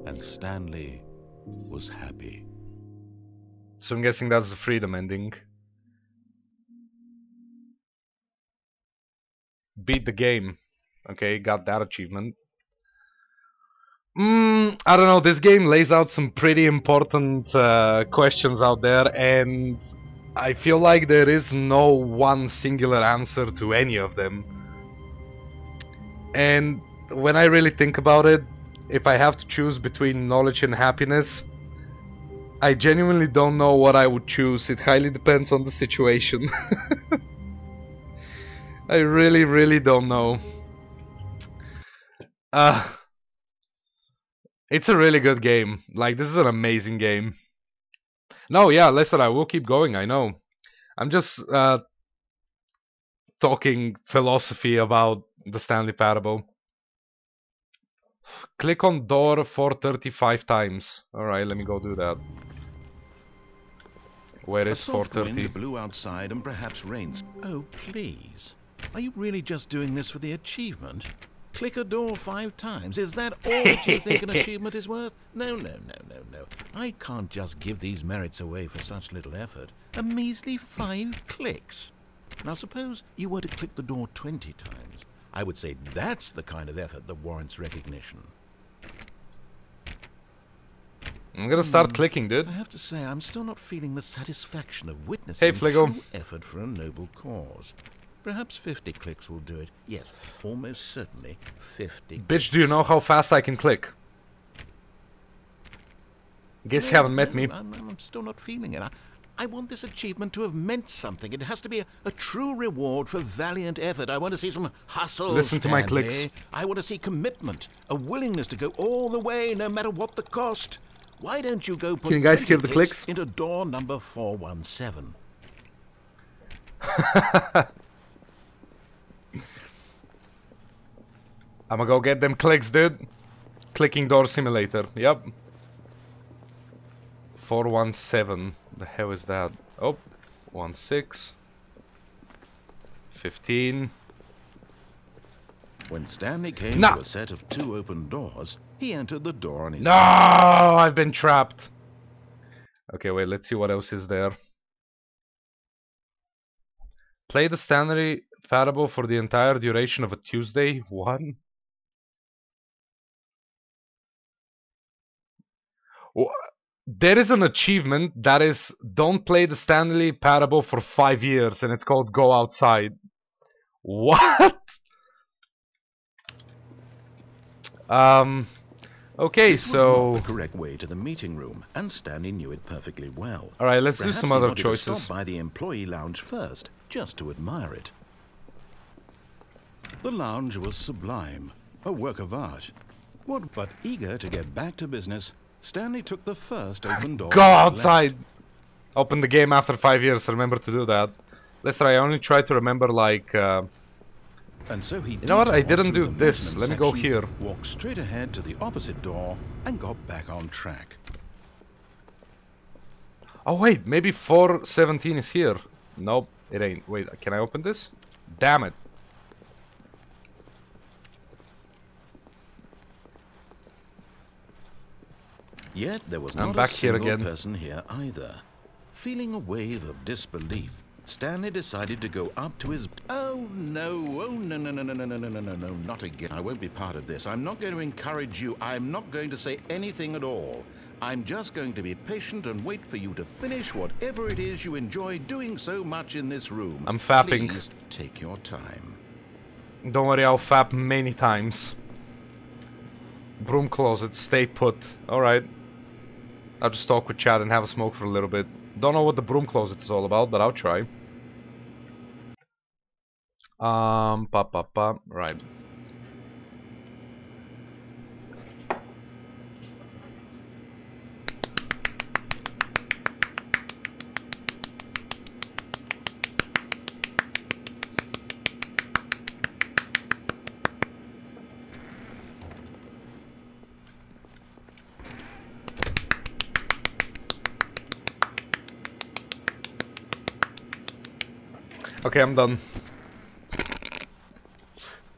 And Stanley was happy. So I'm guessing that's the freedom ending. Beat the game. Okay, got that achievement. I don't know, this game lays out some pretty important questions out there, and I feel like there is no one singular answer to any of them. And when I really think about it, if I have to choose between knowledge and happiness, I genuinely don't know what I would choose. It highly depends on the situation. I really, really don't know. It's a really good game. Like, this is an amazing game. No, yeah, listen, I will keep going, I know. I'm just talking philosophy about the Stanley Parable. Click on door 435 times. Alright, let me go do that. Where is A soft 430? wind blew outside and perhaps rains. Oh, please. Are you really just doing this for the achievement? Click a door 5 times. Is that all that you think an achievement is worth? No, no, no, no, no. I can't just give these merits away for such little effort. A measly 5 clicks. Now suppose you were to click the door 20 times. I would say that's the kind of effort that warrants recognition. I'm gonna start clicking, dude. I have to say, I'm still not feeling the satisfaction of witnessing Hey, Fligo. true effort for a noble cause. Perhaps 50 clicks will do it. Yes, almost certainly 50 Bitch, clicks. do you know how fast I can click? Guess you haven't met me. I'm still not feeling it. I want this achievement to have meant something. It has to be a true reward for valiant effort. I want to see some hustle, Listen to my Stanley. clicks. I want to see commitment, a willingness to go all the way, no matter what the cost. Why don't you go put Can you guys 20 hear the clicks? into door number 417? I'm gonna go get them clicks, dude. Clicking door simulator. Yep. 417. The hell is that? Oh, 16. 15. When Stanley came No. to a set of 2 open doors, he entered the door on his No, I've been trapped. Okay, wait, let's see what else is there. Play the Stanley Parable for the entire duration of a Tuesday. What? There is an achievement that is don't play the Stanley Parable for 5 years, and it's called Go Outside. What? Okay, This was so not the correct way to the meeting room, and Stanley knew it perfectly well. all right, let's Perhaps do some he other wanted to choices. stop by the employee lounge first, just to admire it. The lounge was sublime, a work of art. But eager to get back to business, Stanley took the first open door. Go on his outside. left. Open the game after 5 years. Remember to do that. Let's try. I only try to remember like. And so he You know what? I detoured didn't through do the this. maintenance Let me go section, here. walked straight ahead to the opposite door, and got back on track. Oh wait, maybe 417 is here. Nope, it ain't. Wait, can I open this? Damn it. Yet there was I'm not back a here single again. person here either. Feeling a wave of disbelief, Stanley decided to go up to his... Oh no, no, not again. I won't be part of this. I'm not going to encourage you. I'm not going to say anything at all. I'm just going to be patient and wait for you to finish whatever it is you enjoy doing so much in this room. I'm fapping. Please take your time. Don't worry, I'll fap many times. Broom closet, stay put. Alright. I'll just talk with Chad and have a smoke for a little bit. Don't know what the broom closet is all about, but I'll try. Right. Okay, I'm done.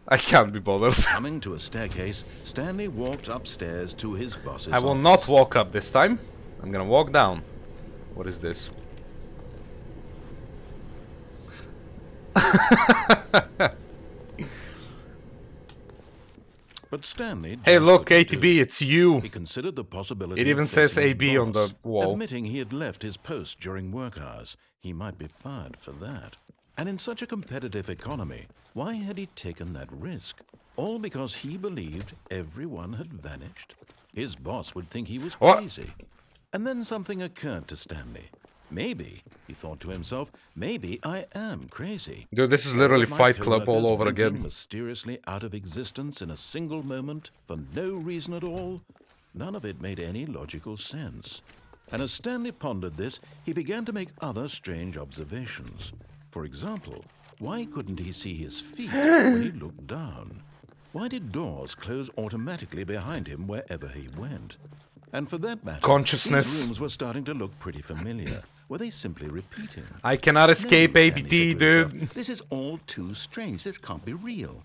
I can't be bothered. Coming to a staircase, Stanley walked upstairs to his boss's I will office. not walk up this time. I'm gonna walk down. What is this? But Stanley Hey, just look, couldn't do ATB, it. it's you. He considered the possibility It even of says facing his AB on the boss, wall. admitting he had left his post during work hours. He might be fired for that. And in such a competitive economy, why had he taken that risk? All because he believed everyone had vanished? His boss would think he was What? crazy. And then something occurred to Stanley. Maybe, he thought to himself, maybe I am crazy. Dude, this is All literally of my Fight Club all coworkers over blinking again. mysteriously out of existence in a single moment for no reason at all. None of it made any logical sense. And as Stanley pondered this, he began to make other strange observations. For example, why couldn't he see his feet when he looked down? Why did doors close automatically behind him wherever he went? And for that matter, Consciousness. these rooms were starting to look pretty familiar. Were they simply repeating? I cannot escape No, ABT, Stanley said to dude. himself, this is all too strange. This can't be real.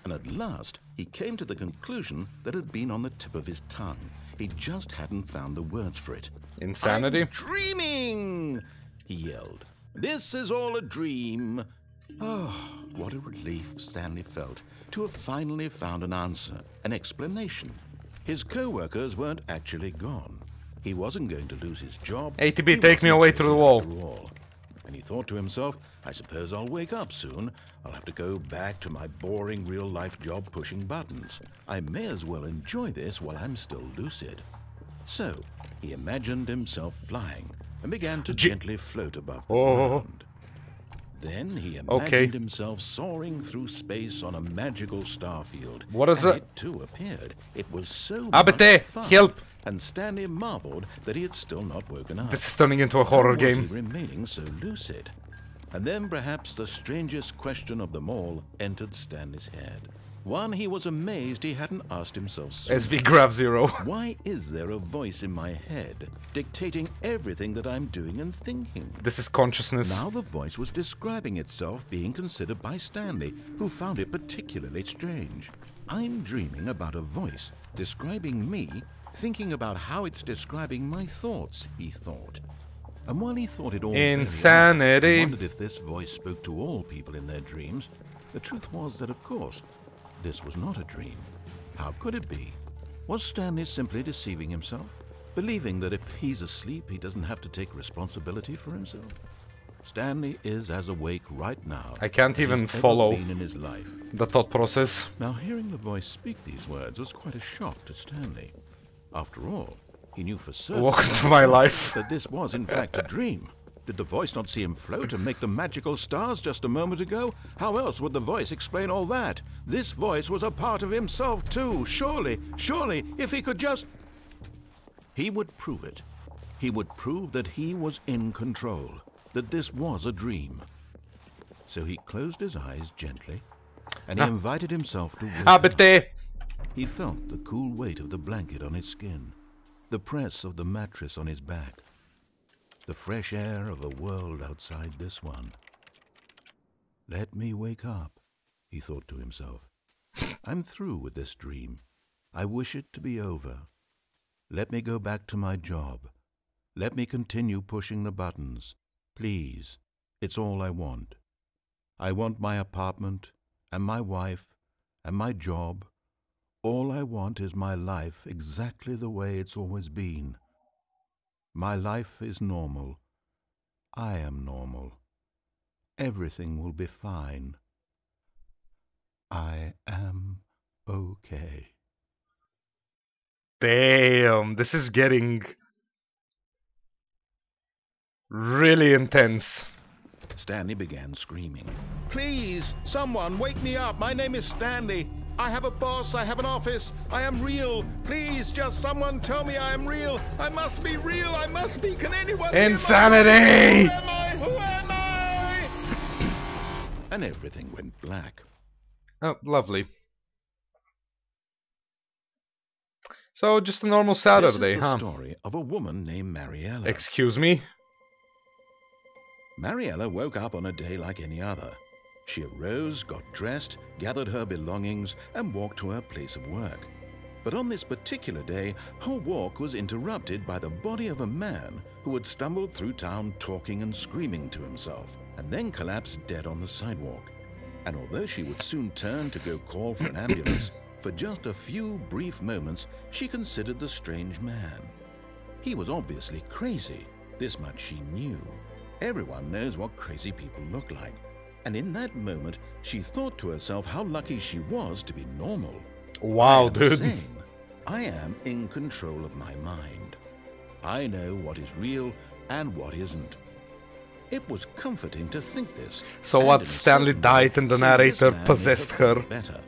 And at last, he came to the conclusion that had been on the tip of his tongue. He just hadn't found the words for it. Insanity? I'm dreaming! He yelled. This is all a dream. Oh, what a relief Stanley felt to have finally found an answer, an explanation. His co-workers weren't actually gone. He wasn't going to lose his job. ATB, He take me wasn't away crazy through the wall. after all. And And he thought to himself, I suppose I'll wake up soon. I'll have to go back to my boring real-life job pushing buttons. I may as well enjoy this while I'm still lucid. So, he imagined himself flying and began to gently float above the ground. Then he imagined himself soaring through space on a magical starfield. What is and it? It too appeared. It was so ABT, much fun. help! And Stanley marveled that he had still not woken up. This is turning into a horror How was game. he remaining so lucid? And then perhaps the strangest question of them all entered Stanley's head. One he was amazed he hadn't asked himself sooner. SV Grab Zero. Why is there a voice in my head dictating everything that I'm doing and thinking? This is consciousness. Now the voice was describing itself being considered by Stanley, who found it particularly strange. I'm dreaming about a voice describing me, thinking about how it's describing my thoughts, he thought. And while he thought it all Insanity. he wondered if this voice spoke to all people in their dreams. The truth was that, of course, this was not a dream. How could it be? Was Stanley simply deceiving himself, believing that if he's asleep, he doesn't have to take responsibility for himself? Stanley is as awake right now. I can't as even he's ever follow been in his life. the thought process. Now, hearing the voice speak these words was quite a shock to Stanley. After all, he knew for certain Welcome to my life. that this was in fact a dream. Did the voice not see him float and make the magical stars just a moment ago? How else would the voice explain all that? This voice was a part of himself too. Surely, if he could just... He would prove it. He would prove that he was in control, that this was a dream. So he closed his eyes gently, and he invited himself to wake up. ABT. He felt the cool weight of the blanket on his skin, the press of the mattress on his back, the fresh air of a world outside this one. Let me wake up, he thought to himself. I'm through with this dream. I wish it to be over. Let me go back to my job. Let me continue pushing the buttons. Please, it's all I want. I want my apartment, and my wife, and my job. All I want is my life exactly the way it's always been. My life is normal. I am normal. Everything will be fine. I am okay. Damn, this is getting really intense. Stanley began screaming. Please, someone, wake me up. My name is Stanley. I have a boss. I have an office. I am real. Please, just someone tell me I am real. I must be real. I must be. Can anyone? Insanity! Who am I? Who am I? And everything went black. Oh, lovely. So, just a normal Saturday, This is the huh? story of a woman named Mariella. Excuse me? Mariella woke up on a day like any other. She arose, got dressed, gathered her belongings, and walked to her place of work. But on this particular day, her walk was interrupted by the body of a man who had stumbled through town talking and screaming to himself, and then collapsed dead on the sidewalk. And although she would soon turn to go call for an ambulance, for just a few brief moments she considered the strange man. He was obviously crazy, this much she knew. Everyone knows what crazy people look like. And in that moment, she thought to herself how lucky she was to be normal. Wow, I am dude. sane. I am in control of my mind. I know what is real and what isn't. It was comforting to think this. So and what, in a Stanley certain died way, and the seeing this narrator man made possessed feel her? better.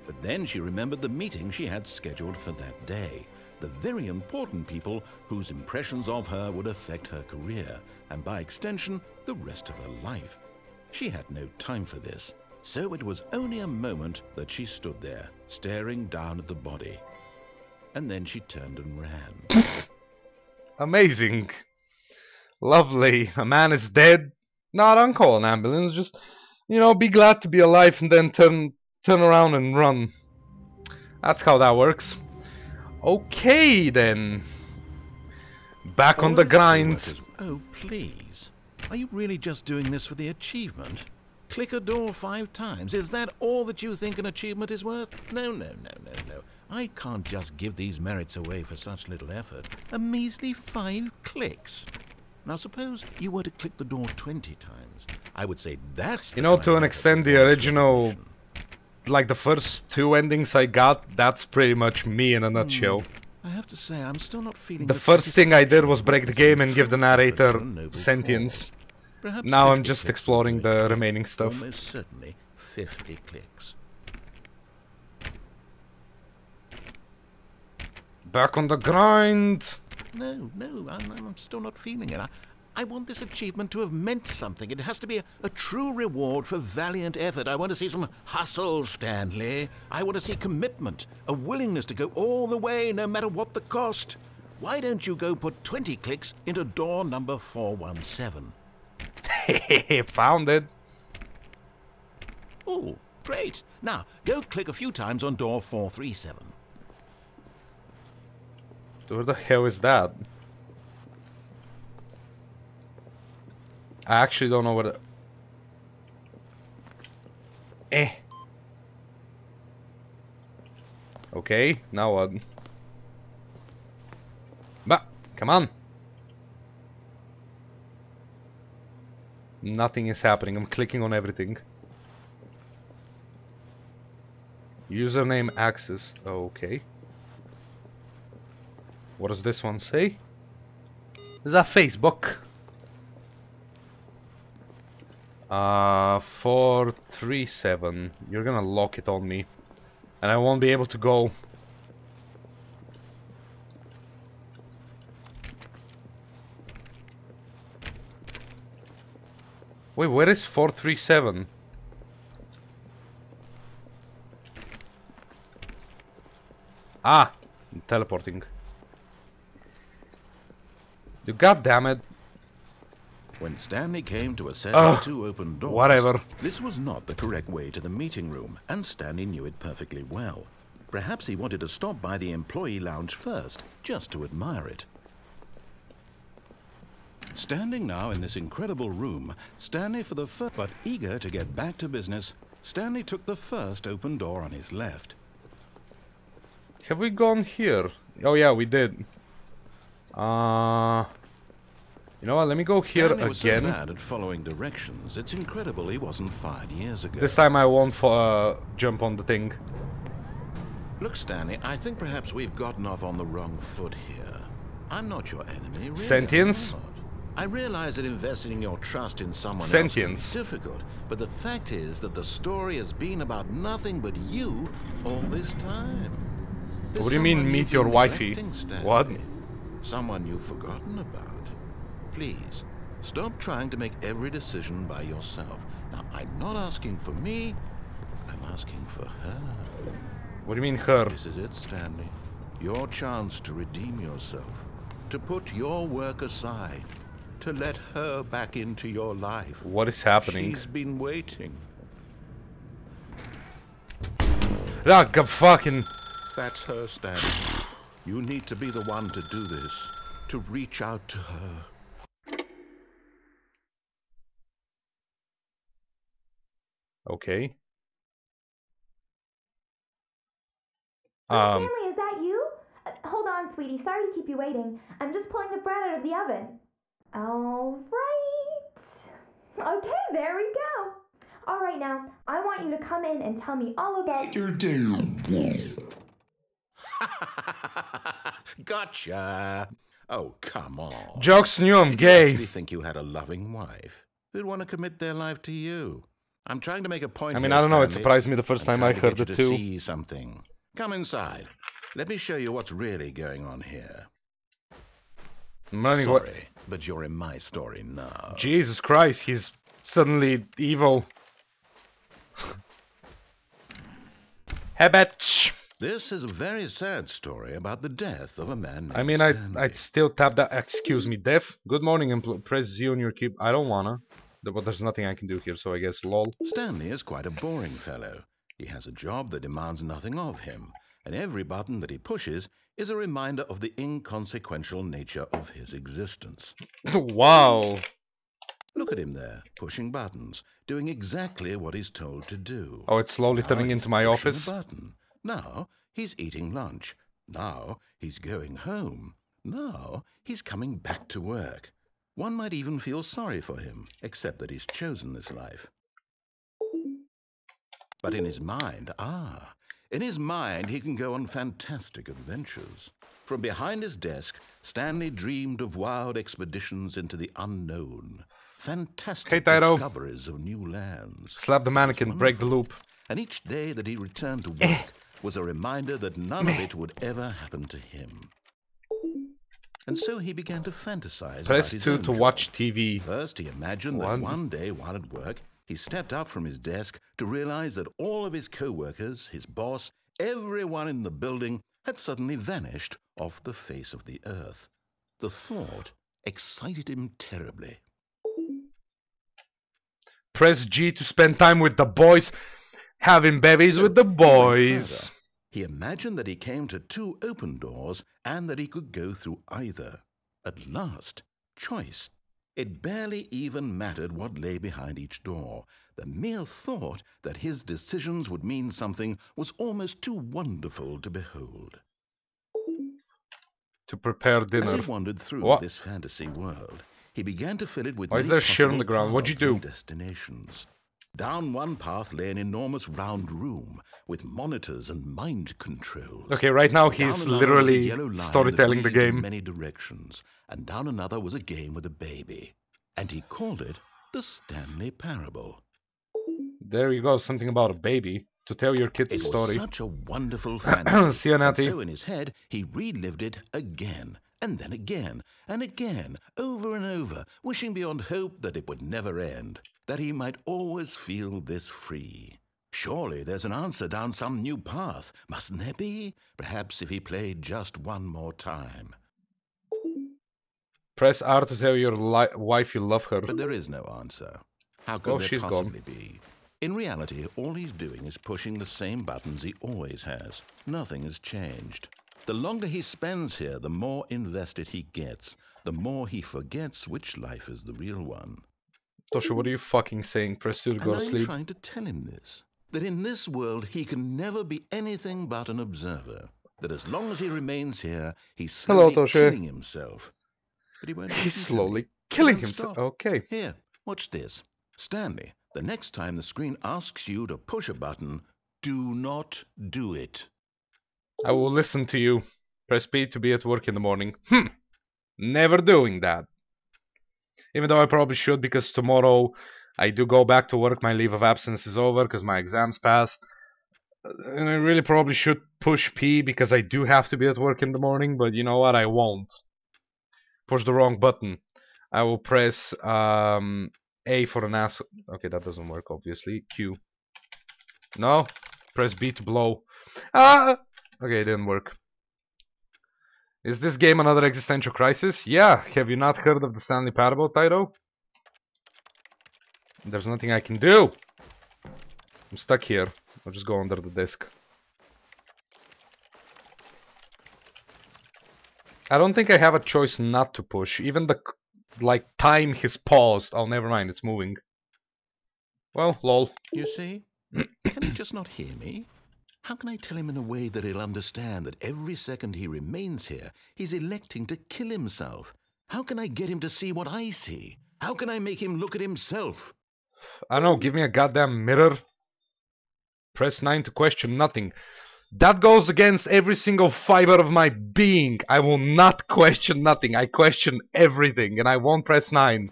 But then she remembered the meeting she had scheduled for that day. The very important people whose impressions of her would affect her career, and by extension, the rest of her life. She had no time for this, so it was only a moment that she stood there, staring down at the body. And then she turned and ran. Amazing. Lovely. A man is dead. No, don't call an ambulance. Just, be glad to be alive and then turn around and run. That's how that works. Okay, then. Back on the grind. Oh, please. Are you really just doing this for the achievement? Click a door 5 times. Is that all that you think an achievement is worth? No. I can't just give these merits away for such little effort. A measly 5 clicks. Now suppose you were to click the door 20 times. I would say that's You know, to an extent, the original, like the first 2 endings I got, that's pretty much me in a nutshell. I have to say, I'm still not feeling The first thing I did was break the game and give the narrator sentience. Now I'm just exploring the remaining stuff. Almost certainly 50 clicks. Back on the grind! No, I'm still not feeling it. I want this achievement to have meant something. It has to be a true reward for valiant effort. I want to see some hustle, Stanley. I want to see commitment, a willingness to go all the way, no matter what the cost. Why don't you go put 20 clicks into door number 417? Hehe, found it. Oh, great. Now, go click a few times on door 437. Where the hell is that? I actually don't know what. Okay, now what? Bah, come on. Nothing is happening. I'm clicking on everything. Username access. Okay. What does this one say? Is that Facebook? 437. You're gonna lock it on me. And I won't be able to go. Wait, where is 437? Ah! I'm teleporting. God damn it. When Stanley came to a set of 2 open doors, whatever. This was not the correct way to the meeting room, and Stanley knew it perfectly well. Perhaps he wanted to stop by the employee lounge first, just to admire it. Standing now in this incredible room, Stanley for the first, but eager to get back to business, Stanley took the first open door on his left. Have we gone here? Oh yeah, we did. You know what, let me go here Stanley was so again. bad at following directions, it's incredible he wasn't fired years ago. This time I won't jump on the thing. Look, Stanley, I think perhaps we've gotten off on the wrong foot here. I'm not your enemy, really. Sentience? I realize that investing your trust in someone Sentience. else can be difficult, but the fact is that the story has been about nothing but you all this time. There's What do you mean, someone meet you've your been wifey? neglecting, Stanley. What? Someone you've forgotten about. Please, stop trying to make every decision by yourself. Now, I'm not asking for me, I'm asking for her. What do you mean, her? This is it, Stanley. Your chance to redeem yourself. To put your work aside. To let her back into your life. What is happening? She's been waiting. Ah, fucking... That's her, Stanley. You need to be the one to do this. To reach out to her. Okay. Stanley, is that you? Hold on, sweetie. Sorry to keep you waiting. I'm just pulling the bread out of the oven. All right. Okay, there we go. All right, now, I want you to come in and tell me all about your day. Gotcha. Oh, come on. Jokes knew I'm Did gay. you actually think you had a loving wife who'd want to commit their life to you? I'm trying to make a point. I mean, here, I don't know. It Stanley. surprised me the first time I heard it it too. See something. Come inside. Let me show you what's really going on here. I'm running away. Sorry, but you're in my story now. Jesus Christ, he's suddenly evil. Hey, bitch. This is a very sad story about the death of a man named I mean, Stanley. I'd still tap that. Excuse me, Def. Good morning, press Z on your keyboard. I don't wanna. But there's nothing I can do here, so I guess lol. Stanley is quite a boring fellow. He has a job that demands nothing of him, and every button that he pushes is a reminder of the inconsequential nature of his existence. Wow. Look at him there, pushing buttons, doing exactly what he's told to do. Oh, it's slowly Now turning he's into my pushing office. a button. Now he's eating lunch. Now he's going home. Now he's coming back to work. One might even feel sorry for him, except that he's chosen this life. But in his mind, he can go on fantastic adventures. From behind his desk, Stanley dreamed of wild expeditions into the unknown, fantastic discoveries of new lands. Slap the mannequin, break the loop. And each day that he returned to work was a reminder that none of it would ever happen to him. And so he began to fantasize Press about his 2 own to job. watch TV. First, he imagined that one day while at work, he stepped up from his desk to realize that all of his co-workers, his boss, everyone in the building had suddenly vanished off the face of the earth. The thought excited him terribly. Press G to spend time with the boys, having babies with the boys. He imagined that he came to 2 open doors and that he could go through either. At last, choice. It barely even mattered what lay behind each door. The mere thought that his decisions would mean something was almost too wonderful to behold. To prepare dinner. As he wandered through this fantasy world, he began to fill it with Why is there shit on the ground? What'd you do? Destinations. Down one path lay an enormous round room with monitors and mind controls. Okay, right now he's literally storytelling the game. In many directions, and down another was a game with a baby, and he called it the Stanley Parable. There you go, something about a baby to tell your kids a story. It was such a wonderful fantasy. See you, Natty. So in his head, he relived it again, and then again, and again, over and over, wishing beyond hope that it would never end, that he might always feel this free. Surely there's an answer down some new path, mustn't there be? Perhaps if he played just one more time. Press R to tell your wife you love her. But there is no answer. How could there possibly be? In reality, all he's doing is pushing the same buttons he always has. Nothing has changed. The longer he spends here, the more invested he gets, the more he forgets which life is the real one. Tosha, what are you fucking saying? Press 2 to go to sleep. I'm trying to tell him this, that in this world he can never be anything but an observer, that as long as he remains here, he's slowly killing himself. But he won't He's slowly killing himself. Okay. Here, watch this. Stanley, the next time the screen asks you to push a button, do not do it. I will listen to you. Press B to be at work in the morning. Never doing that. Even though I probably should, because tomorrow I do go back to work. My leave of absence is over because my exams passed. And I really probably should push P because I do have to be at work in the morning. But you know what? I won't. Push the wrong button. I will press A for an ass. Okay, that doesn't work, obviously. Q. No. Press B to blow. Ah! Okay, it didn't work. Is this game another existential crisis? Yeah. Have you not heard of the Stanley Parable, Taito? There's nothing I can do. I'm stuck here. I'll just go under the desk. I don't think I have a choice not to push. Even the, time has paused. Oh, never mind. It's moving. Well, lol. You see? Can he just not hear me? How can I tell him in a way that he'll understand that every second he remains here, he's electing to kill himself? How can I get him to see what I see? How can I make him look at himself? I don't know, give me a goddamn mirror. Press 9 to question nothing. That goes against every single fiber of my being. I will not question nothing. I question everything, and I won't press 9.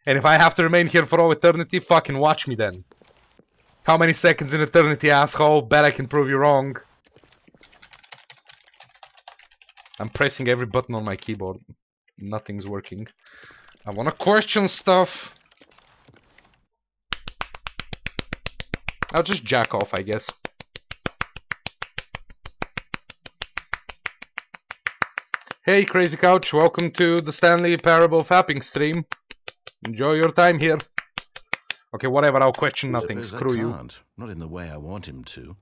And if I have to remain here for all eternity, fucking watch me then. How many seconds in eternity, asshole? Bet I can prove you wrong. I'm pressing every button on my keyboard. Nothing's working. I wanna question stuff. I'll just jack off, I guess. Hey, Crazy Couch. Welcome to the Stanley Parable fapping stream. Enjoy your time here. Okay, whatever, I'll question nothing. Screw you. Not in the way I want him to.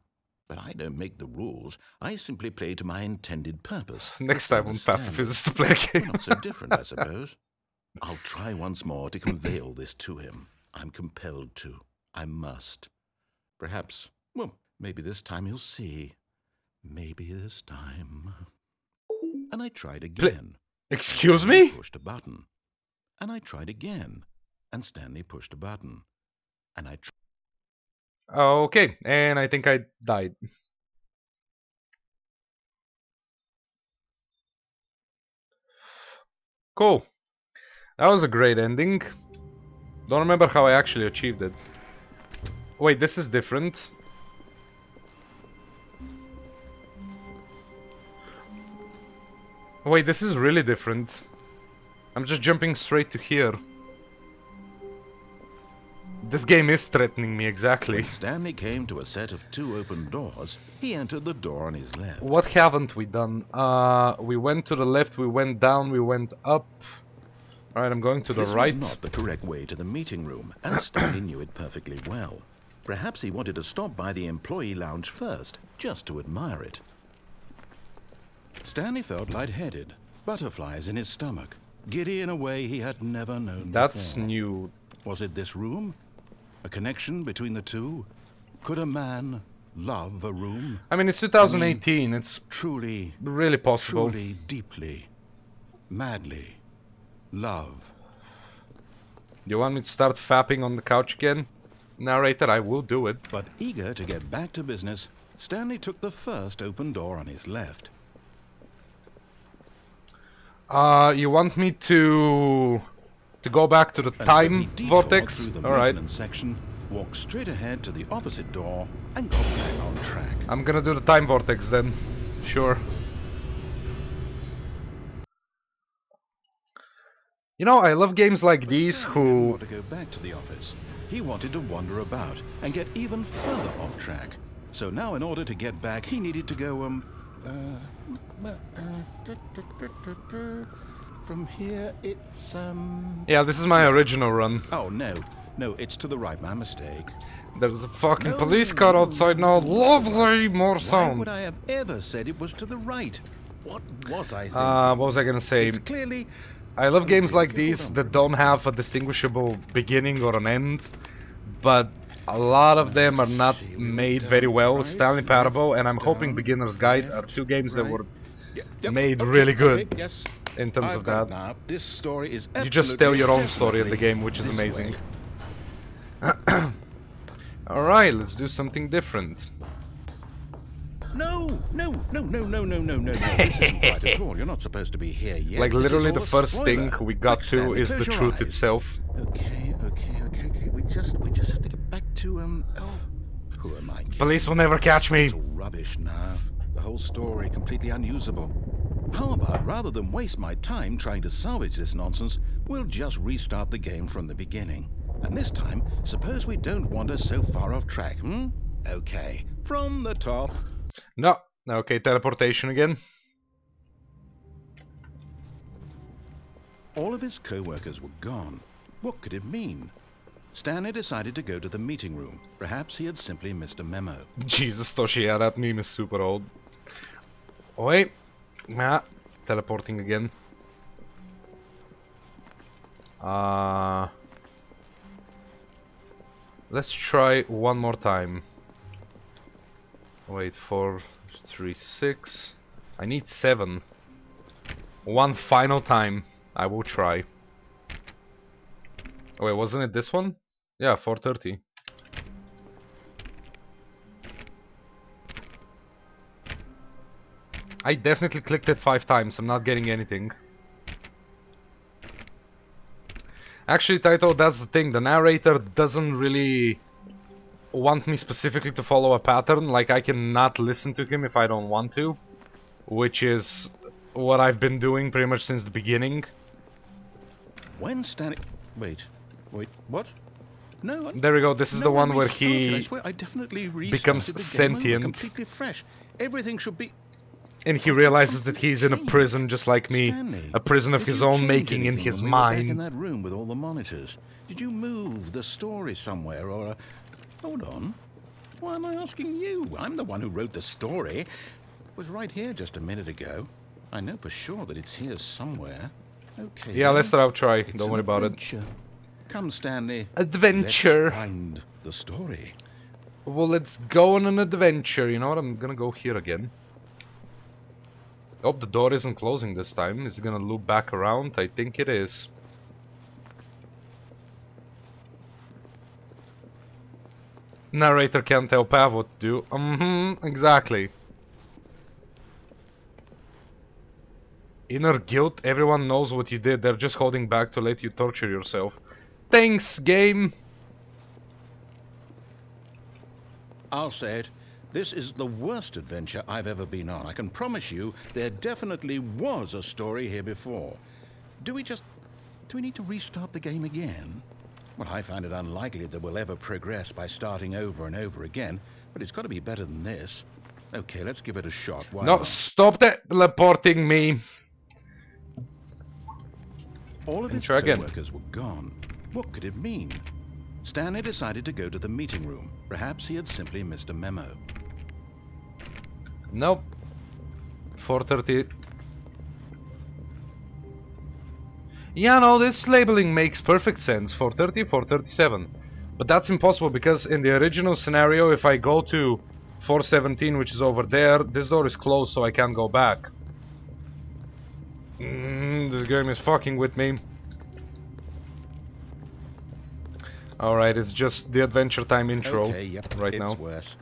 But I don't make the rules. I simply play to my intended purpose. Next time on Pacifist to play a game. Not so different, I suppose. I'll try once more to convey all this to him. I'm compelled to. I must. Perhaps, well, maybe this time he'll see. Maybe this time. And I tried again. Excuse me? Pushed a button. and I tried again, and Stanley pushed a button. And I tried. Okay, and I think I died. Cool. That was a great ending. Don't remember how I actually achieved it. Wait, this is different. Wait, this is really different. I'm just jumping straight to here. This game is threatening me, exactly. When Stanley came to a set of 2 open doors, he entered the door on his left. What haven't we done? We went to the left, we went down, we went up. Alright, I'm going to the right. This was not the correct way to the meeting room, and Stanley knew it perfectly well. Perhaps he wanted to stop by the employee lounge first, just to admire it. Stanley felt lightheaded, butterflies in his stomach, giddy in a way he had never known That's before. new. Was it this room? A connection between the two? Could a man love a room? I mean, it's 2018, it's Truly, really possible. truly, deeply, madly, love. You want me to start fapping on the couch again? Narrator, I will do it. But eager to get back to business, Stanley took the first open door on his left. You want me to go back to the And so time he detoured vortex? through the Alright. maintenance section, walked straight ahead to the opposite door, and got back on track. I'm gonna do the time vortex then. Sure. You know, I love games like these Stanley didn't who... want to go back to the office. He wanted to wander about and get even further off track. So now, in order to get back, he needed to go, from here, it's, Yeah, this is my original run. Oh, no, it's to the right, my mistake. There's a fucking No, police car outside now. Lovely, more Why sound. would I have ever said it was to the right? What was I thinking? What was I gonna say? It's clearly... I love games like Okay, hold these on that for a don't have a distinguishable beginning or an end, but a lot of them are not See, we made went very down, well. right, Stanley Parable and I'm hoping down, Beginner's Guide are left, two games that right. were Yep, made okay, really good okay, yes. in terms I've of got it that. now. This story is You just tell absolutely, your own story in the definitely game, which is this amazing. way. Alright, let's do something different. No. This isn't right at all. You're not supposed to be here yet. Like This is literally all the a first spoiler. thing we got Quick, to Stanley, is the close your truth eyes. itself. Okay. We just have to get back to who am I kidding? Police will never catch me. It's all rubbish now. The whole story completely unusable. How about, rather than waste my time trying to salvage this nonsense, we'll just restart the game from the beginning. And this time, suppose we don't wander so far off track, Okay, from the top. No. Okay, teleportation again. All of his co-workers were gone. What could it mean? Stanley decided to go to the meeting room. Perhaps he had simply missed a memo. Jesus, Toshi, yeah, that meme is super old. Wait. Nah. Teleporting again. Let's try one more time. Wait, 4, 3, 6. I need 7. One final time. I will try. Oh, wait, wasn't it this one? Yeah, 4:30. I definitely clicked it 5 times. I'm not getting anything. Actually, Taito, that's the thing. The narrator doesn't really want me specifically to follow a pattern. Like, I cannot listen to him if I don't want to. Which is what I've been doing pretty much since the beginning. When Stanley... Wait, what? No, There we go. This is no, the when one we where started, I he... swear I definitely becomes restarted the game sentient. over completely fresh. Everything should be... And he realizes that he's in a prison just like me. Stanley, A prison of did his you own change making in anything his when we were back in mind. that room with all the monitors? Did you move the story somewhere or... Hold on. Why am I asking you? I'm the one who wrote the story. It was right here just a minute ago. I know for sure that it's here somewhere. Okay. Yeah, then. Lester, I'll try. It's Don't an worry about it. adventure. Come, Stanley. Adventure. Let's find the story. Well, let's go on an adventure. You know what? I'm gonna go here again. Hope the door isn't closing this time. Is it gonna loop back around? I think it is. Narrator can't tell Pav what to do. Exactly. Inner guilt, everyone knows what you did, they're just holding back to let you torture yourself. Thanks, game! I'll say it. This is the worst adventure I've ever been on. I can promise you there definitely was a story here before. Do we need to restart the game again? Well, I find it unlikely that we'll ever progress by starting over and over again, but it's got to be better than this. Okay, let's give it a shot. Why No, not? stop teleporting me! All of his try again. co-workers were gone. What could it mean? Stanley decided to go to the meeting room. Perhaps he had simply missed a memo. Nope. 4:30. Yeah, no, this labeling makes perfect sense. 4:30, 4:37. But that's impossible because in the original scenario, if I go to 4:17, which is over there, this door is closed, so I can't go back. This game is fucking with me. Alright, it's just the Adventure Time intro Okay, yep, right it's now. worse.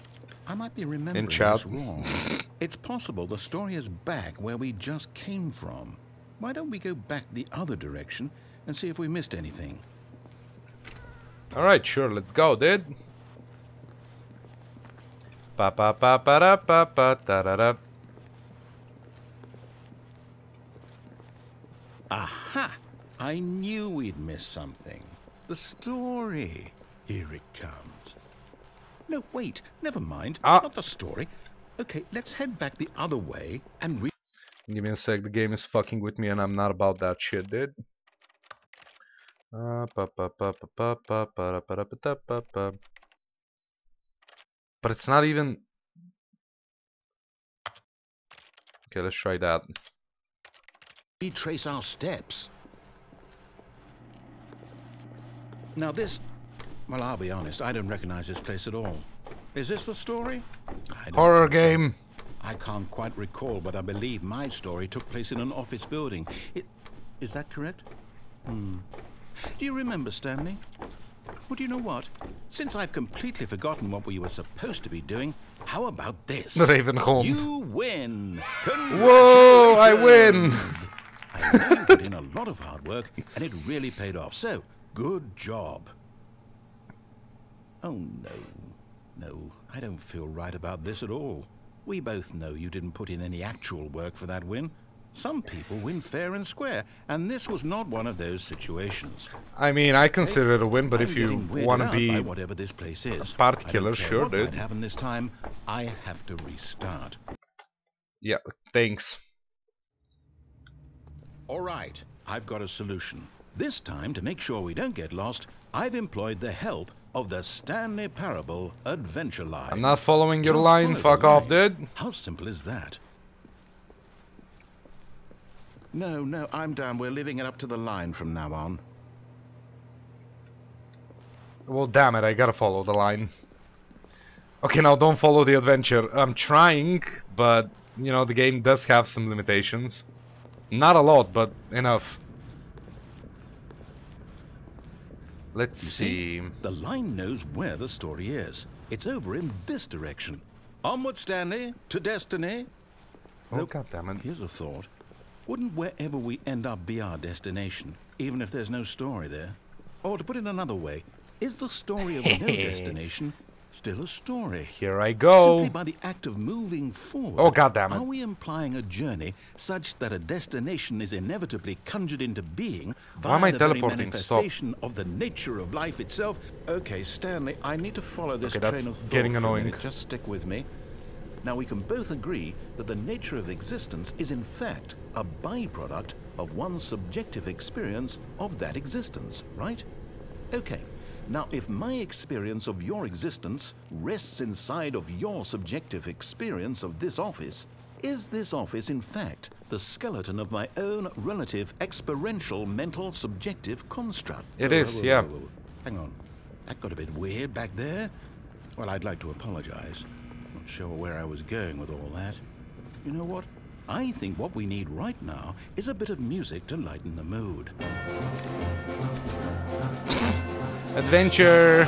I might be remembering chat. this wrong. It's possible the story is back where we just came from. Why don't we go back the other direction and see if we missed anything? Alright, sure, let's go, dude. Pa pa pa pa da pa pa da da da. Aha! I knew we'd miss something. The story. Here it comes. No, wait, never mind. Not the story. Okay, let's head back the other way and read. Give me a sec, the game is fucking with me and I'm not about that shit, dude. Pa pa pa pa pa pa pa pa pa pa pa. But it's not even... Okay, let's try that. Retrace our steps. Now this... Well, I'll be honest, I don't recognize this place at all. Is this the story? I don't Horror think so. game. I can't quite recall, but I believe my story took place in an office building. Is that correct? Do you remember, Stanley? Well, do you know what? Since I've completely forgotten what we were supposed to be doing, how about this? Raven home. You win! Whoa, I win! I know you put in a lot of hard work, and it really paid off. So, good job. Oh, no. No, I don't feel right about this at all. We both know you didn't put in any actual work for that win. Some people win fair and square, and this was not one of those situations. I mean, I consider it a win, but I'm if you getting weirded want to out be by whatever this place is, a party I don't killer, care sure, what dude. might happen this time, I have to restart. Yeah, thanks. All right, I've got a solution. This time, to make sure we don't get lost, I've employed the help of the Stanley Parable Adventure Line. I'm not following your Just line, follow fuck the off, line. dude. How simple is that? No, I'm down. We're leaving it up to the line from now on. Well, damn it, I gotta follow the line. Okay, now don't follow the adventure. I'm trying, but, you know, the game does have some limitations. Not a lot, but enough. Let's see. The line knows where the story is. It's over in this direction. Onward, Stanley, to destiny. Oh, Though, goddammit. here's a thought. Wouldn't wherever we end up be our destination, even if there's no story there? Or to put it another way, is the story of no destination still a story? Here I go. Simply by the act of moving forward, Oh, goddammit. are we implying a journey such that a destination is inevitably conjured into being Why am via I the very teleporting? Stop. manifestation of the nature of life itself? Okay, Stanley, I need to follow this Okay, that's train of thought getting for a annoying. minute. Just stick with me. Now, we can both agree that the nature of existence is in fact a byproduct of one's subjective experience of that existence, right? Okay. Now, if my experience of your existence rests inside of your subjective experience of this office, is this office, in fact, the skeleton of my own relative experiential mental subjective construct? It is, yeah. Whoa. Hang on. That got a bit weird back there. Well, I'd like to apologize. Not sure where I was going with all that. You know what? I think what we need right now is a bit of music to lighten the mood. Adventure.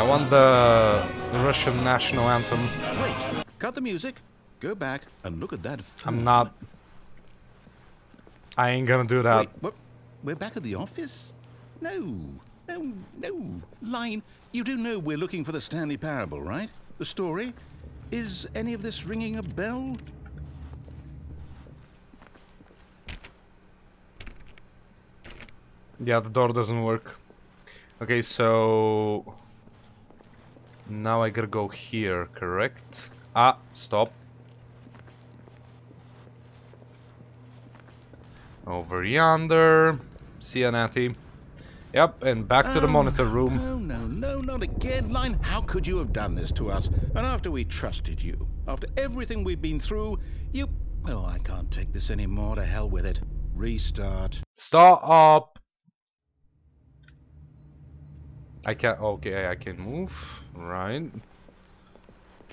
I want the Russian national anthem. Wait, cut the music. Go back and look at that film. I'm not. I ain't gonna do that. Wait, what? We're back at the office? No. Line, you do know we're looking for the Stanley Parable, right? The story? Is any of this ringing a bell? Yeah, the door doesn't work. Okay, so... Now I gotta go here, correct? Ah, stop. Over yonder. See ya, Natty. Yep, and back to the monitor room. No, not again, Line. How could you have done this to us? And after we trusted you, after everything we've been through, you... Oh, I can't take this anymore. To hell with it. Restart. Stop! I can't... Okay, I can move. Right.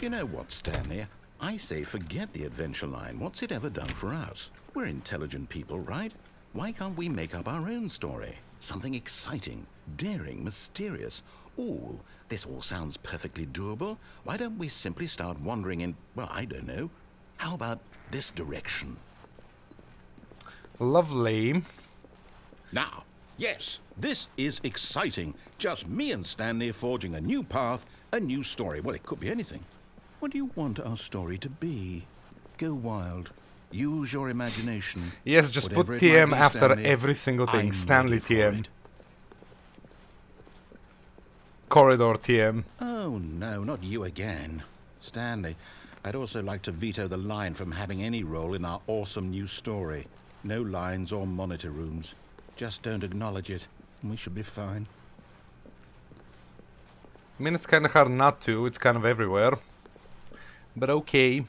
You know what, Stanley? I say forget the adventure line. What's it ever done for us? We're intelligent people, right? Why can't we make up our own story? Something exciting, daring, mysterious. Ooh, this all sounds perfectly doable. Why don't we simply start wandering in, well, I don't know. How about this direction? Lovely. Now, yes, this is exciting. Just me and Stanley forging a new path, a new story. Well, it could be anything. What do you want our story to be? Go wild. Use your imagination. Yes, just put Whatever it TM might be, after Stanley, every single thing. I'm Stanley ready for TM. it. Corridor TM. Oh, no, not you again. Stanley, I'd also like to veto the line from having any role in our awesome new story. No lines or monitor rooms. Just don't acknowledge it, and we should be fine. I mean, it's kind of hard not to. It's kind of everywhere. But okay.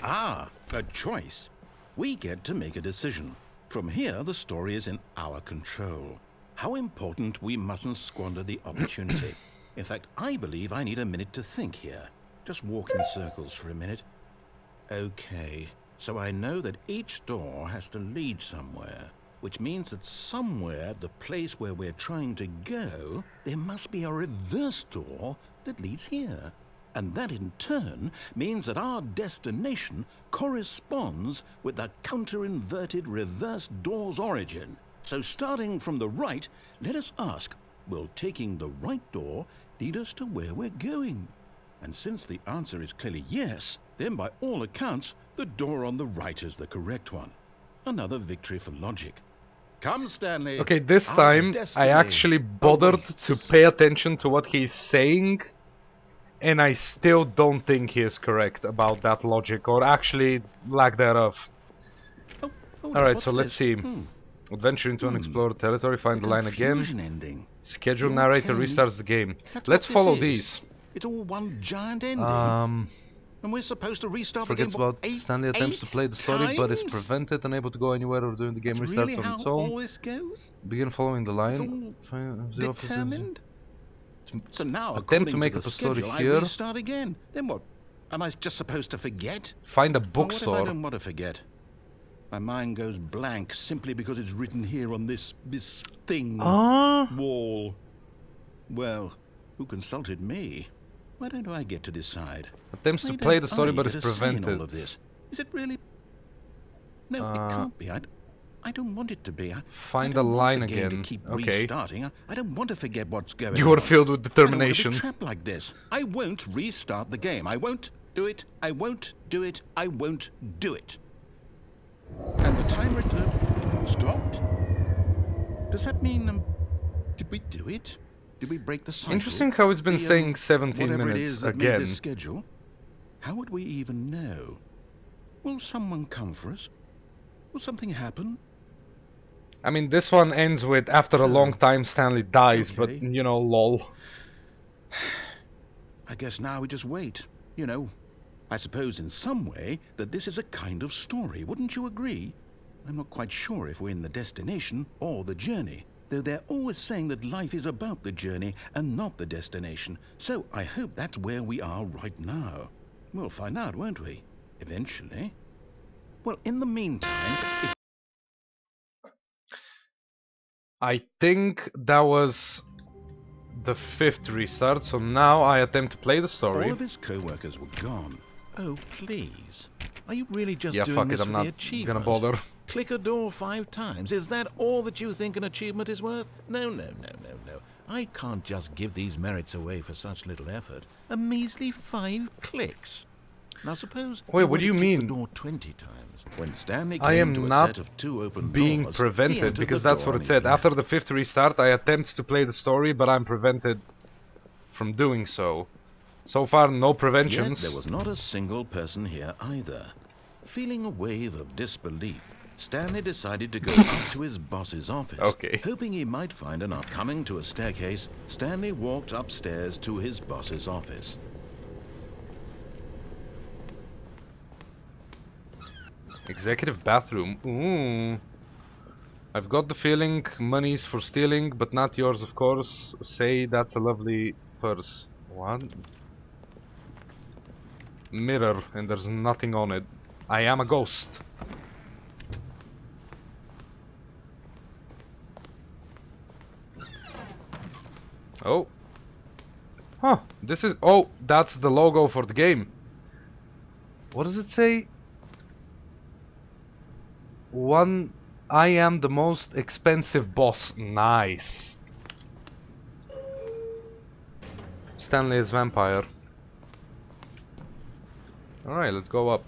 Ah, a choice. We get to make a decision. From here, the story is in our control. How important we mustn't squander the opportunity. In fact, I believe I need a minute to think here. Just walk in circles for a minute. Okay, so I know that each door has to lead somewhere, which means that somewhere at the place where we're trying to go, there must be a reverse door that leads here. And that in turn means that our destination corresponds with the counter-inverted reverse door's origin. So starting from the right, let us ask, will taking the right door lead us to where we're going? And since the answer is clearly yes, then by all accounts, the door on the right is the correct one. Another victory for logic. Come, Stanley. Okay, this Our time I destiny actually bothered awaits. to pay attention to what he's saying, and I still don't think he is correct about that logic, or actually lack thereof. Alright, so let's see. Adventure into unexplored territory, find the line again. Ending. Schedule You're narrator telling me restarts the game. that's Let's what this follow is? these. It's all one giant ending. And we're supposed to restart the game. Forgets about Stanley attempts to play the story, but is times? prevented, unable to go anywhere or during the game That's restarts really on how its own. all this goes? Begin following the It's line. all The officers- determined? So now, Attempt according to make the up a story schedule, here. I restart again. Then what? Am I just supposed to forget? Find a Well, what if I bookstore. don't want to forget? My mind goes blank simply because it's written here on this thing wall. Well, who consulted me? Why don't I get to decide? Attempts Why to play don't the story, I but is get a say in prevented. all of this? Is it really? No, it can't be. I don't want it to be. Find I don't the want line the game again. To keep Okay. restarting. I don't want to forget what's going You on. are filled with I don't want determination. to be trapped like this. I won't restart the game. I won't do it. I won't do it. I won't do it. And the timer stopped. Does that mean did we do it? Did we break the cycle? Interesting how it's been The, saying 17 whatever it minutes is that made again. this schedule. How would we even know? Will someone come for us? Will something happen? I mean, this one ends with after a Sure. long time Stanley dies, but Okay. you know, lol. I guess now we just wait. You know, I suppose in some way that this is a kind of story, wouldn't you agree? I'm not quite sure if we're in the destination or the journey, though they're always saying that life is about the journey and not the destination. So I hope that's where we are right now. We'll find out, won't we? Eventually. Well, in the meantime, if I think that was the 5th restart, so now I attempt to play the story. All of his co-workers were gone. Oh, please. Are you really just Yeah, doing fuck this it, for I'm the not achievement? gonna bother. Click a door 5 times. Is that all that you think an achievement is worth? No, no, no, no, no. I can't just give these merits away for such little effort. A measly 5 clicks. Now suppose Wait, what were do to you click mean? the door 20 times. When Stanley I came am to a not set of 2 open being doors, he prevented, entered because the that's door what on it his said. left. After the 5th restart, I attempt to play the story, but I'm prevented from doing so. So far, no Yet preventions. there was not a single person here either. Feeling a wave of disbelief, Stanley decided to go up to his boss's office. Okay. Hoping he might find an coming to a staircase, Stanley walked upstairs to his boss's office. Executive bathroom. Ooh. I've got the feeling money's for stealing, but not yours, of course. Say that's a lovely purse. What? Mirror, and there's nothing on it. I am a ghost. Oh. Huh. This is... Oh, that's the logo for the game. What does it say? I am the most expensive boss. Nice. Stanley is vampire. Alright, let's go up.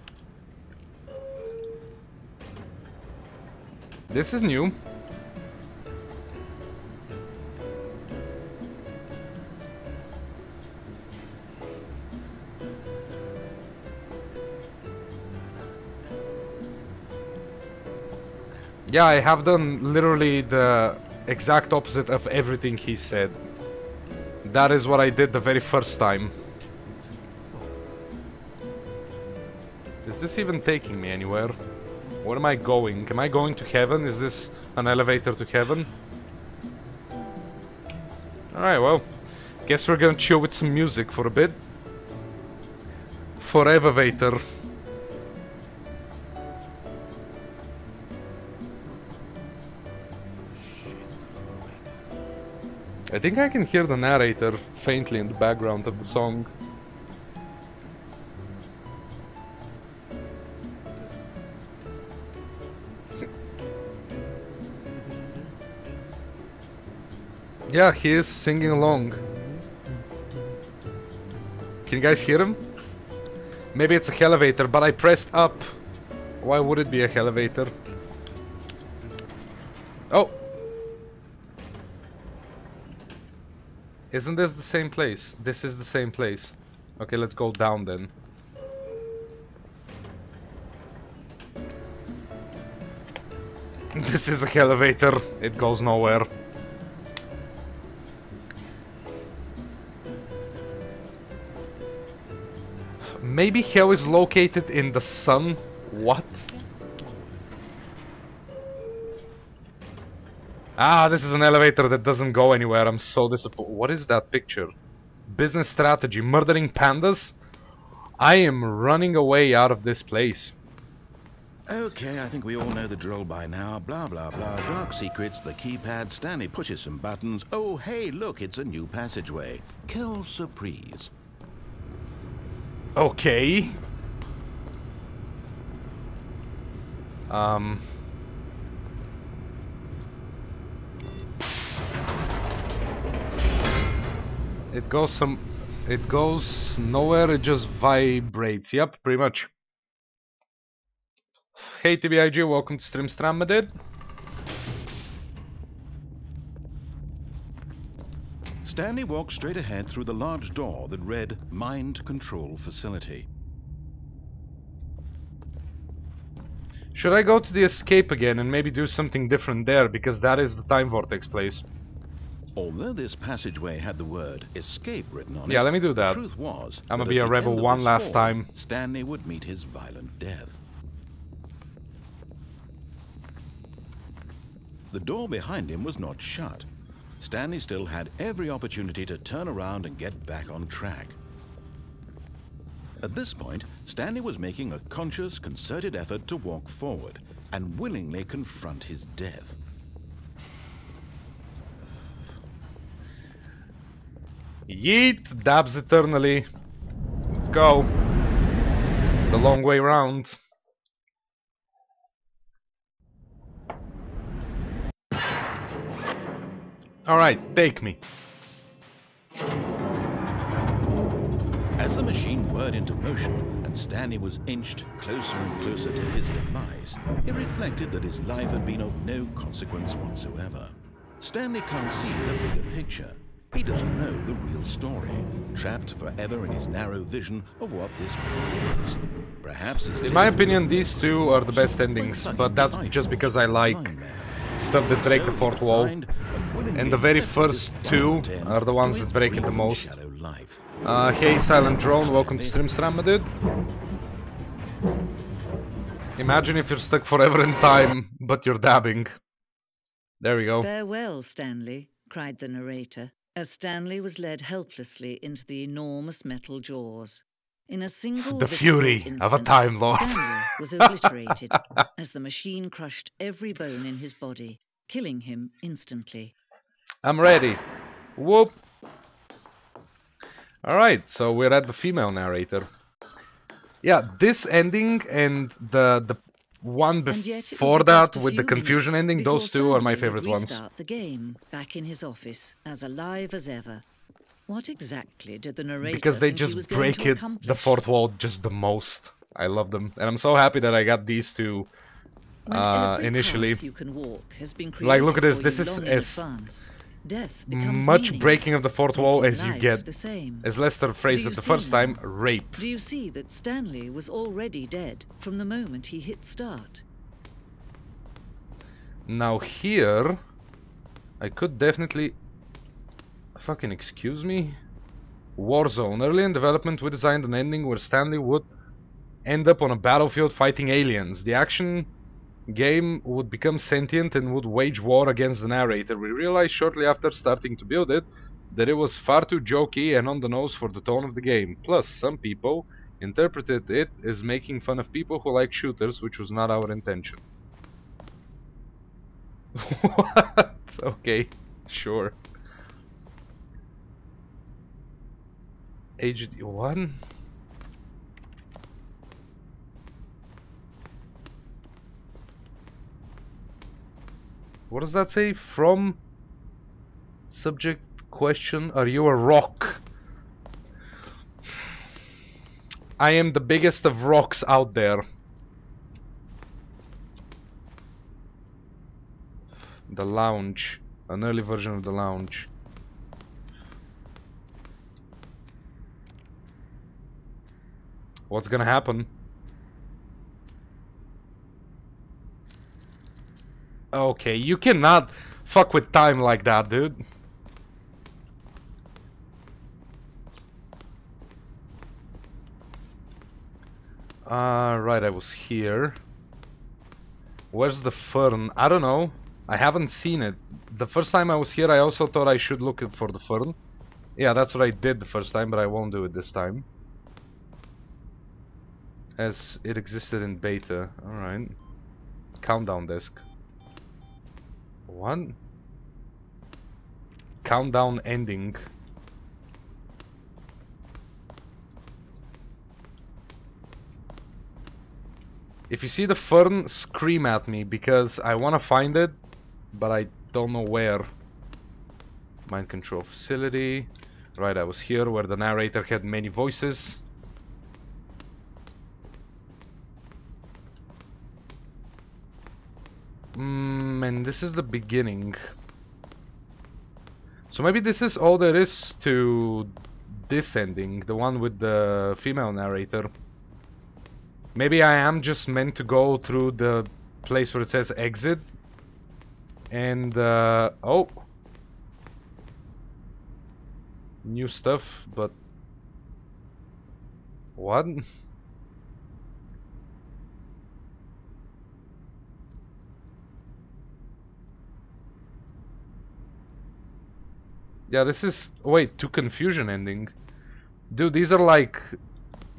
This is new. Yeah, I have done literally the exact opposite of everything he said. That is what I did the very first time. Is this even taking me anywhere? Where am I going? Am I going to heaven? Is this an elevator to heaven? Alright, well, guess we're gonna chill with some music for a bit. Forever-vator. I think I can hear the narrator faintly in the background of the song. Yeah, he is singing along. Can you guys hear him? Maybe it's a elevator, but I pressed up. Why would it be a elevator? Oh! Isn't this the same place? This is the same place. Okay, let's go down then. This is a elevator. It goes nowhere. Maybe hell is located in the sun? What? Ah, this is an elevator that doesn't go anywhere. I'm so disappointed. What is that picture? Business strategy. Murdering pandas? I am running away out of this place. Okay, I think we all know the drill by now. Blah, blah, blah. Dark secrets, the keypad. Stanley pushes some buttons. Oh, hey, look, it's a new passageway. Quelle surprise. Okay. It goes nowhere, it just vibrates. Yep, pretty much. Hey TBIG, welcome to Stream Strammadid. Stanley walked straight ahead through the large door that read Mind Control Facility. Should I go to the escape again and maybe do something different there, because that is the time vortex place? Although this passageway had the word escape written on it, Yeah, let me do that. the truth was I'm gonna that be at a the rebel end of one this last hall, time. Stanley would meet his violent death. The door behind him was not shut. Stanley still had every opportunity to turn around and get back on track. At this point, Stanley was making a conscious, concerted effort to walk forward and willingly confront his death. Yeet, dabs eternally. Let's go. The long way round. Alright, take me. As the machine whirred into motion and Stanley was inched closer and closer to his demise, he reflected that his life had been of no consequence whatsoever. Stanley can't see the bigger picture. He doesn't know the real story, trapped forever in his narrow vision of what this world is. Perhaps in my opinion, these two are the best endings, but that's just because I like stuff that break the fourth wall. And the very first two are the ones that break it the most. Hey Silent Drone, welcome to Stream Stram, my dude. Imagine if you're stuck forever in time, but you're dabbing. There we go. Farewell, Stanley, cried the narrator, as Stanley was led helplessly into the enormous metal jaws. In a single The fury of a Time Lord. Stanley was obliterated as the machine crushed every bone in his body, killing him instantly. I'm ready. Whoop. Alright, so we're at the female narrator. Yeah, this ending and the one before that with the confusion ending, those two are my favorite ones. The game back in his office, as alive as ever. What exactly did the narrator Because they just break it, the fourth wall, just the most. I love them, and I'm so happy that I got these two initially. You can walk has been like, look at this. This is as much breaking of the fourth wall as you get. As Lester phrased it the first time, rape. Do you see that Stanley was already dead from the moment he hit start? Now here, I could definitely... Fucking excuse me? Warzone. Early in development, we designed an ending where Stanley would end up on a battlefield fighting aliens. The action game would become sentient and would wage war against the narrator. We realized shortly after starting to build it that it was far too jokey and on the nose for the tone of the game. Plus, some people interpreted it as making fun of people who like shooters, which was not our intention. What? Okay, sure. Aged 1? What does that say? From subject question, are you a rock? I am the biggest of rocks out there. The lounge. An early version of the lounge. What's gonna happen? Okay, you cannot fuck with time like that, dude. Right, I was here. Where's the fern? I don't know. I haven't seen it. The first time I was here, I also thought I should look for the fern. Yeah, that's what I did the first time, but I won't do it this time. As it existed in beta. Alright. Countdown disk. What? Countdown ending. If you see the fern, scream at me, because I want to find it, but I don't know where. Mind control facility. Right, I was here where the narrator had many voices. And this is the beginning. So maybe this is all there is to this ending, the one with the female narrator. Maybe I am just meant to go through the place where it says exit. And, oh. New stuff, but... What? Yeah, this is... Wait, to confusion ending. Dude, these are like...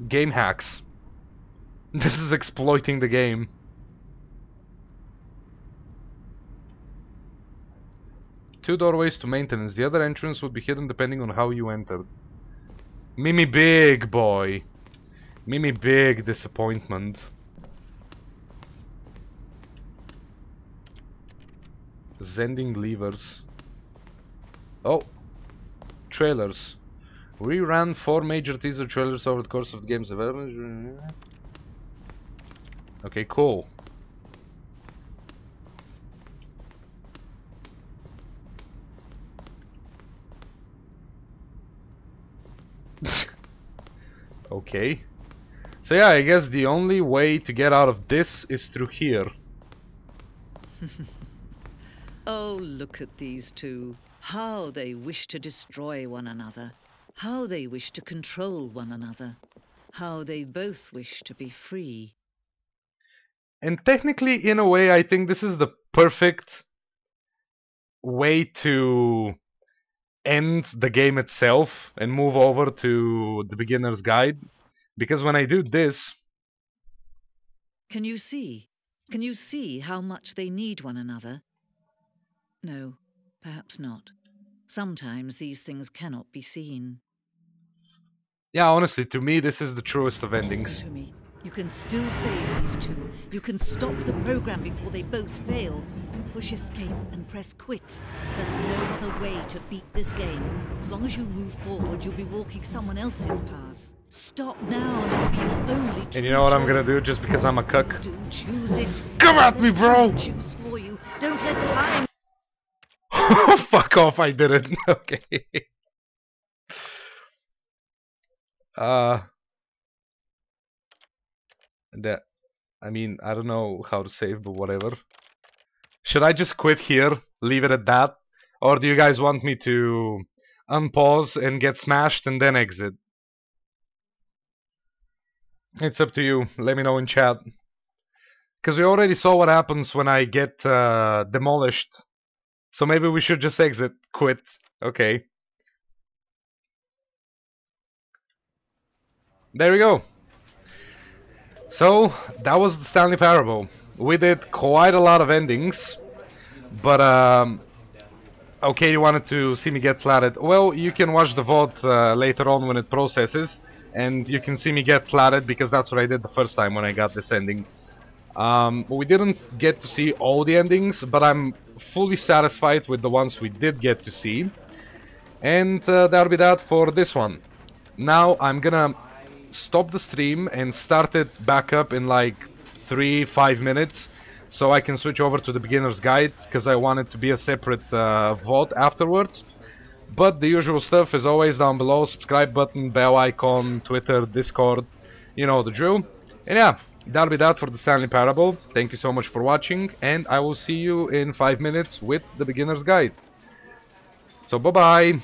game hacks. This is exploiting the game. 2 doorways to maintenance. The other entrance would be hidden depending on how you entered. Mimi big, boy. Mimi big disappointment. Zending levers. Oh. Trailers. We ran 4 major teaser trailers over the course of the game's development. Okay, cool. Okay. So yeah, I guess the only way to get out of this is through here. Oh, look at these two. How they wish to destroy one another. How they wish to control one another. How they both wish to be free. And technically, in a way, I think this is the perfect way to end the game itself and move over to the beginner's guide. Because when I do this... Can you see? Can you see how much they need one another? No, perhaps not. Sometimes these things cannot be seen. Yeah, honestly, to me, this is the truest of endings. Listen to me. You can still save these two. You can stop the program before they both fail. Push escape and press quit. There's no other way to beat this game. As long as you move forward, you'll be walking someone else's path. Stop now and it'll be your only choice. And you know what I'm gonna do just because I'm a cuck? Do choose it. Come at me, bro! Choose for you. Don't let time. Fuck off, I did it. Okay. That, I mean, I don't know how to save, but whatever. Should I just quit here, leave it at that? Or do you guys want me to unpause and get smashed and then exit? It's up to you. Let me know in chat. Because we already saw what happens when I get demolished. So maybe we should just exit, quit. Okay. There we go. So, that was the Stanley Parable. We did quite a lot of endings. But, okay, you wanted to see me get flatted. Well, you can watch the VOD later on when it processes. And you can see me get flatted because that's what I did the first time when I got this ending. We didn't get to see all the endings, but I'm fully satisfied with the ones we did get to see. And that'll be that for this one. Now I'm gonna stop the stream and start it back up in like 3-5 minutes, so I can switch over to the beginner's guide, because I want it to be a separate VOD afterwards. But the usual stuff is always down below: subscribe button, bell icon, Twitter, Discord, you know the drill. And yeah, that'll be that for the Stanley Parable. Thank you so much for watching, and I will see you in 5 minutes with the beginner's guide. So bye bye.